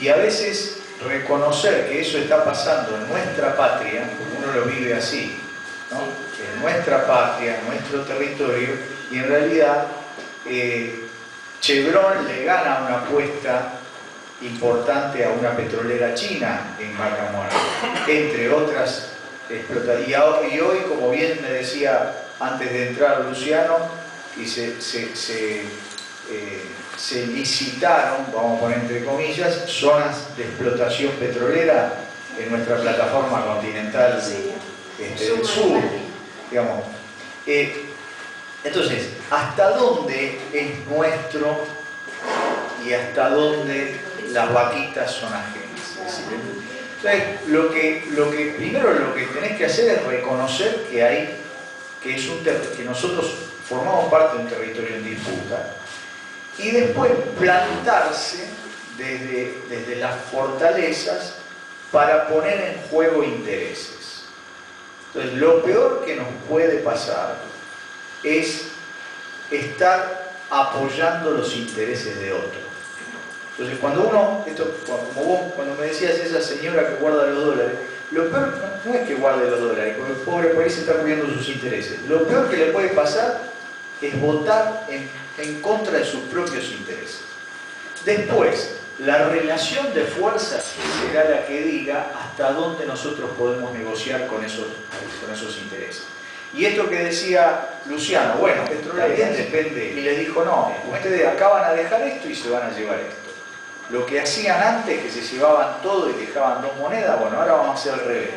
y a veces reconocer que eso está pasando en nuestra patria, porque uno lo vive así, ¿no? En nuestra patria, en nuestro territorio, y en realidad Chevron le gana una apuesta importante a una petrolera china en Vaca Muerta, entre otras explotaciones. Y hoy, como bien me decía antes de entrar Luciano, y se licitaron, vamos a poner entre comillas, zonas de explotación petrolera en nuestra plataforma continental del sur, digamos. Entonces, ¿hasta dónde es nuestro y hasta dónde las vaquitas son ajenas? Entonces, primero lo que tenés que hacer es reconocer que nosotros formamos parte de un territorio en disputa, y después plantarse desde las fortalezas para poner en juego intereses. Entonces, lo peor que nos puede pasar es estar apoyando los intereses de otro. Entonces, cuando como vos, cuando me decías esa señora que guarda los dólares, lo peor no es que guarde los dólares, porque el pobre país está cubriendo sus intereses. Lo peor que le puede pasar es votar en contra de sus propios intereses. Después, la relación de fuerzas será la que diga hasta dónde nosotros podemos negociar con esos intereses. Y esto que decía Luciano, bueno, también depende, y le dijo, no, ustedes acá van a dejar esto y se van a llevar esto. Lo que hacían antes, que se llevaban todo y dejaban 2 monedas, bueno, ahora vamos a hacer al revés.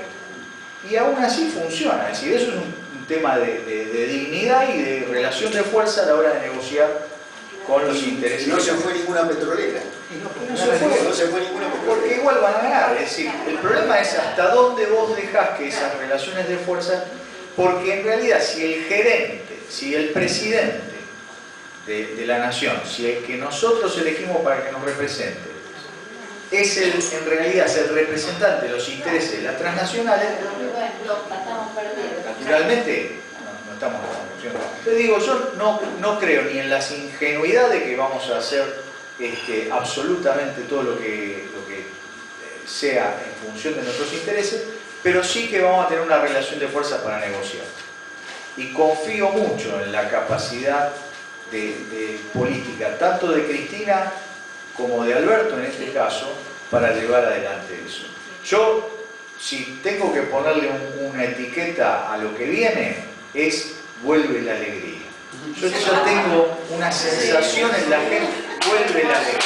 Y aún así funciona, es decir, eso es un tema de dignidad y de relación de fuerza a la hora de negociar con los intereses. Y no se fue ninguna petrolera. No se fue ninguna petrolera. Porque igual van a ganar, es decir, el problema es hasta dónde vos dejás que esas relaciones de fuerza. Porque en realidad si el gerente, si el presidente de la nación, si el que nosotros elegimos para que nos represente, es en realidad el representante de los intereses de las transnacionales, naturalmente no estamos funcionando. Te digo, yo no creo ni en las ingenuidades de que vamos a hacer absolutamente todo lo que sea en función de nuestros intereses, pero sí que vamos a tener una relación de fuerza para negociar. Y confío mucho en la capacidad de política, tanto de Cristina como de Alberto en este caso, para llevar adelante eso. Yo, si tengo que ponerle una etiqueta a lo que viene, es vuelve la alegría. Yo ya tengo una sensación en la gente, vuelve la alegría.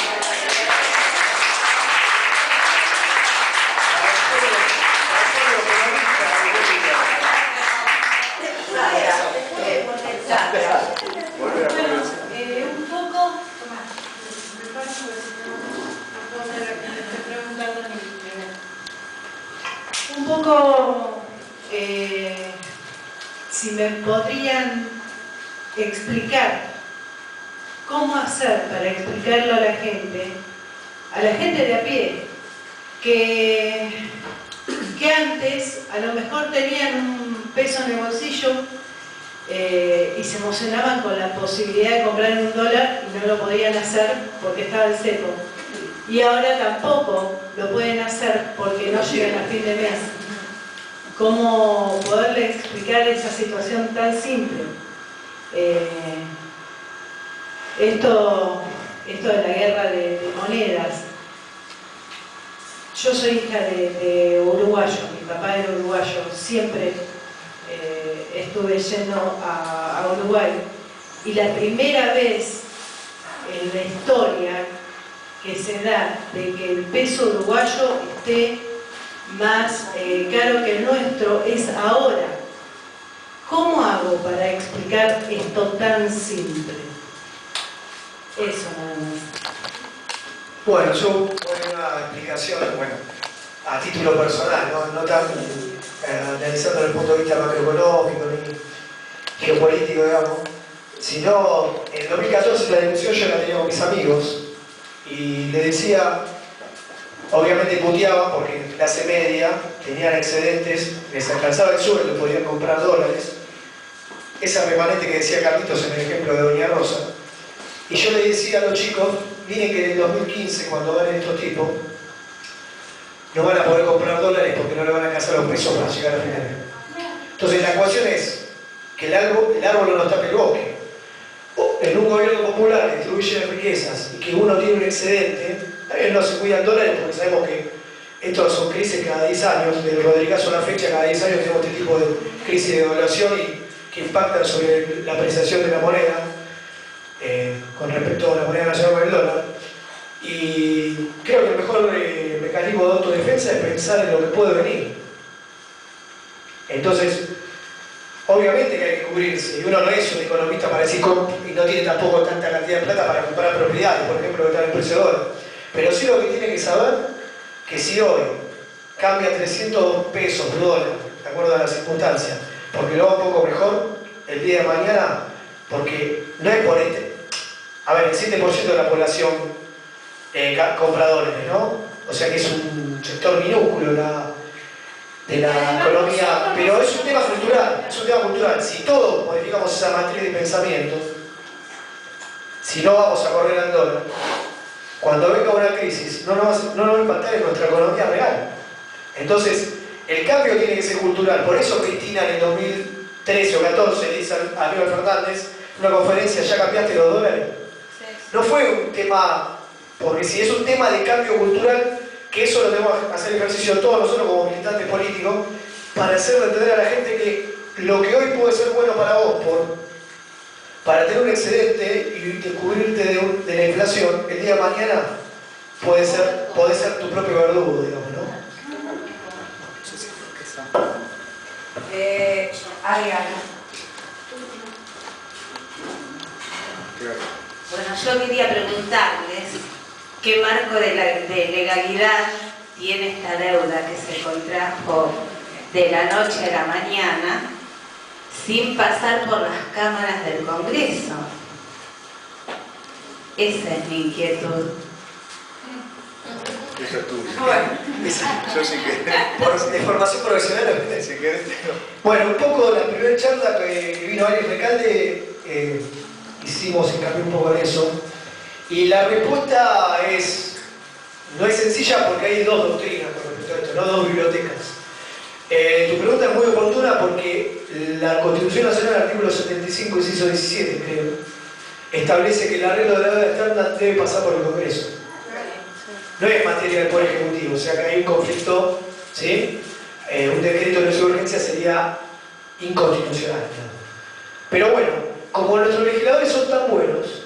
Un poco, si me podrían explicar cómo hacer para explicarlo a la gente de a pie, que antes a lo mejor tenían un peso en el bolsillo y se emocionaban con la posibilidad de comprar $1 y no lo podían hacer porque estaba el cepo. Y ahora tampoco lo pueden hacer porque no llegan a fin de mes. ¿Cómo poderle explicar esa situación tan simple? Esto de la guerra de monedas. Yo soy hija de uruguayo, mi papá era uruguayo, siempre estuve yendo a Uruguay, y la primera vez en la historia que se da de que el peso uruguayo esté más caro que el nuestro es ahora. ¿Cómo hago para explicar esto tan simple? Eso nada más. Bueno, yo voy a una explicación, a título personal, no tan analizando desde el punto de vista macroeconómico ni geopolítico, digamos, sino en 2014 la discusión yo la tenía con mis amigos y le decía, obviamente puteaba porque en clase media tenían excedentes, les alcanzaba el sueldo, podían comprar dólares, esa remanente que decía Carlitos en el ejemplo de Doña Rosa. Y yo le decía a los chicos, miren que en el 2015, cuando ganen estos tipos, no van a poder comprar dólares porque no le van a alcanzar los pesos para llegar a fin de mes. Entonces la ecuación es que el árbol no tape el bosque. En un gobierno popular que distribuye riquezas y que uno tiene un excedente, también no se cuidan dólares porque sabemos que estos son crisis cada 10 años, del Rodrigazo a la fecha, cada 10 años tenemos este tipo de crisis de devaluación y que impactan sobre la apreciación de la moneda con respecto a la moneda nacional con el dólar. Y creo que el mejor mecanismo de autodefensa es pensar en lo que puede venir. Entonces, obviamente que hay que cubrirse, y uno no es un economista para decir y no tiene tampoco tanta cantidad de plata para comprar propiedades, por ejemplo, que está en el precio de dólar. Pero sí lo que tiene que saber, que si hoy cambia 300 pesos por dólar, de acuerdo a las circunstancias, porque lo va un poco mejor el día de mañana, porque no es por a ver, el 7% de la población compra dólares, ¿no? O sea que es un sector minúsculo de la economía, pero es un tema cultural, Si todos modificamos esa matriz de pensamiento, si no vamos a correr al dólar, cuando venga una crisis, no nos va a impactar en nuestra economía real. Entonces, el cambio tiene que ser cultural. Por eso Cristina en el 2013 o 2014 le dice a Aníbal Fernández en una conferencia, ¿ya cambiaste los dólares? No fue un tema, porque si es un tema de cambio cultural, que eso lo tenemos que hacer ejercicio todos nosotros como militantes políticos, para hacerle entender a la gente que lo que hoy puede ser bueno para vos, para tener un excedente y cubrirte de la inflación, el día de mañana puede ser tu propio verdugo, digamos, ¿no? Ariana. Bueno, yo quería preguntarles qué marco de legalidad tiene esta deuda que se contrajo de la noche a la mañana sin pasar por las cámaras del Congreso. Esa es mi inquietud. Eso es tuyo. Bueno. Yo sí que... Por de formación profesional, Si querés, bueno, un poco la primera charla que vino Ariel Recalde, hicimos hincapié un poco en eso. Y la respuesta no es sencilla porque hay dos doctrinas con respecto a esto, no dos bibliotecas. Tu pregunta es muy oportuna porque la Constitución Nacional, artículo 75, inciso 17, creo, establece que el arreglo de la deuda externa debe pasar por el Congreso. No es materia del Poder Ejecutivo, o sea que hay un conflicto, ¿sí? Un decreto de urgencia sería inconstitucional. Pero bueno, como nuestros legisladores son tan buenos,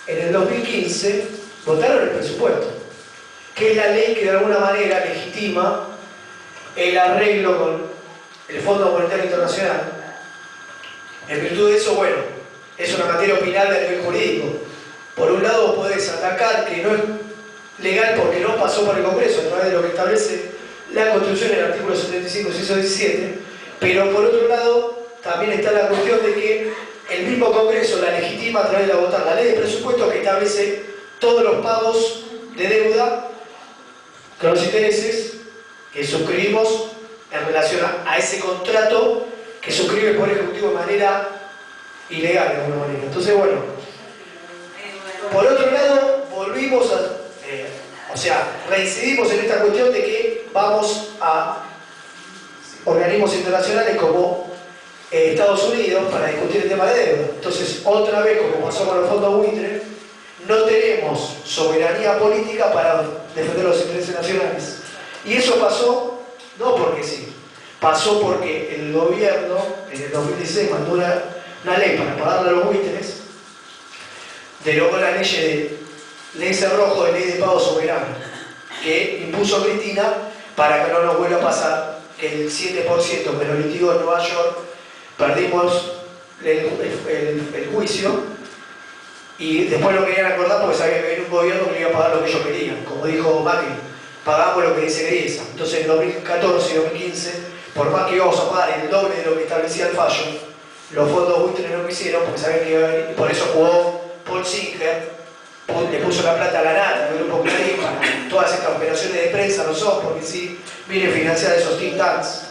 en el 2015 votaron el presupuesto, que es la ley que de alguna manera legitima el arreglo con el Fondo Monetario Internacional. En virtud de eso, bueno, es una materia opinable a nivel jurídico. Por un lado podés atacar que no es legal porque no pasó por el Congreso a través de lo que establece la Constitución en el artículo 75, inciso 17, pero por otro lado también está la cuestión de que el mismo Congreso la legitima a través de votar la ley de presupuesto que establece todos los pagos de deuda con los intereses que suscribimos en relación a ese contrato que suscribe el Poder Ejecutivo de manera ilegal de alguna manera. Entonces, bueno, por otro lado, volvimos reincidimos en esta cuestión de que vamos a organismos internacionales como Estados Unidos para discutir el tema de deuda. Entonces, otra vez, como pasó con los fondos buitre, no tenemos soberanía política para defender los intereses nacionales. Y eso pasó, no porque sí, pasó porque el gobierno en el 2016 mandó una ley para pagarle a los buitres, derogó la ley Cerrojo de ley de pago soberano, que impuso Cristina para que no nos vuelva a pasar que el 7% que nos litigó en Nueva York, perdimos el juicio y después lo querían acordar porque sabían que había un gobierno que le iba a pagar lo que ellos querían. Como dijo Macri, pagamos lo que dice Griesa. Entonces en 2014 y 2015, por más que íbamos a pagar el doble de lo que establecía el fallo, los fondos buitres no lo hicieron porque sabían que iba a venir, y por eso jugó Paul Singer le puso la plata a la nata, el Grupo Clarín, para todas estas operaciones de prensa, no son porque sí viene a financiar esos think tanks.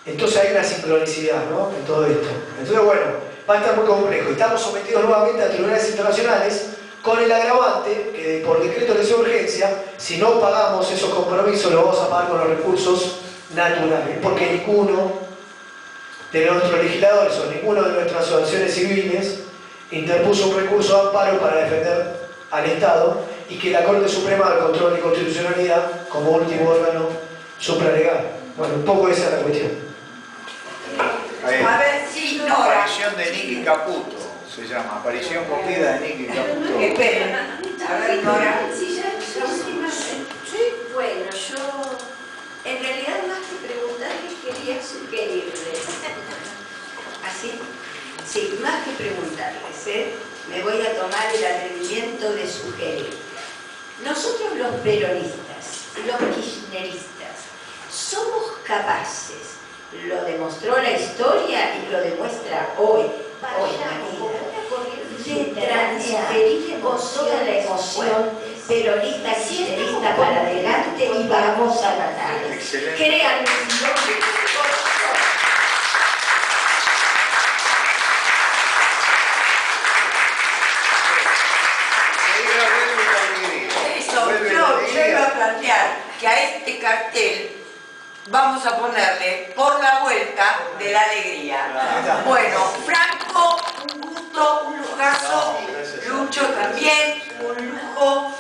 Entonces hay una sincronicidad, ¿no?, en todo esto. Entonces, bueno, va a estar muy complejo. Estamos sometidos nuevamente a tribunales internacionales con el agravante que por decreto de urgencia, si no pagamos esos compromisos, los vamos a pagar con los recursos naturales, porque ninguno de nuestros legisladores o ninguno de nuestras asociaciones civiles interpuso un recurso de amparo para defender al Estado y que la Corte Suprema del Control de Constitucionalidad como último órgano supralegal. Bueno, un poco esa es la cuestión. A ver, sí, Nora. Aparición de Nicky Caputo, se llama. Aparición con vida de Nicky Caputo. Espera. A ver, Nora. Sí, ya última. Sí, bueno, yo en realidad más que preguntarles quería sugerirles. ¿Así? Sí, más que preguntarles, me voy a tomar el atrevimiento de sugerir. Nosotros los peronistas, los kirchneristas, somos capaces, lo demostró la historia y lo demuestra hoy de transferir con toda la emoción peronista, kirchnerista para adelante y vamos a ganar. Créanme, Yo iba a plantear que a este cartel vamos a ponerle por la vuelta de la alegría. Bueno, Franco, un gusto, un lujazo, Lucho también, un lujo.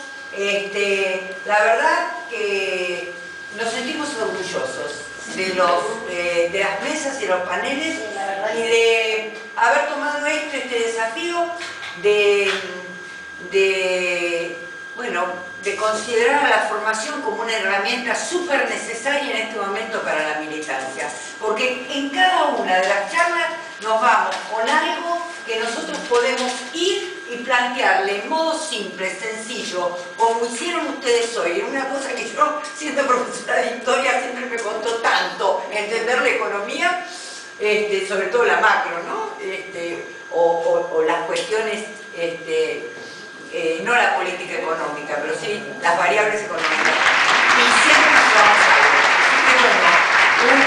La verdad que nos sentimos orgullosos de las mesas y los paneles y de haber tomado este desafío de considerar a la formación como una herramienta súper necesaria en este momento para la militancia. Porque en cada una de las charlas nos vamos con algo que nosotros podemos ir y plantearle en modo simple, sencillo, como hicieron ustedes hoy. Una cosa que yo, siendo profesora de historia, siempre me costó tanto entender la economía, sobre todo la macro, ¿no? O las cuestiones, no la política económica, pero sí las variables económicas. Y siempre nos vamos a ver. Así que bueno,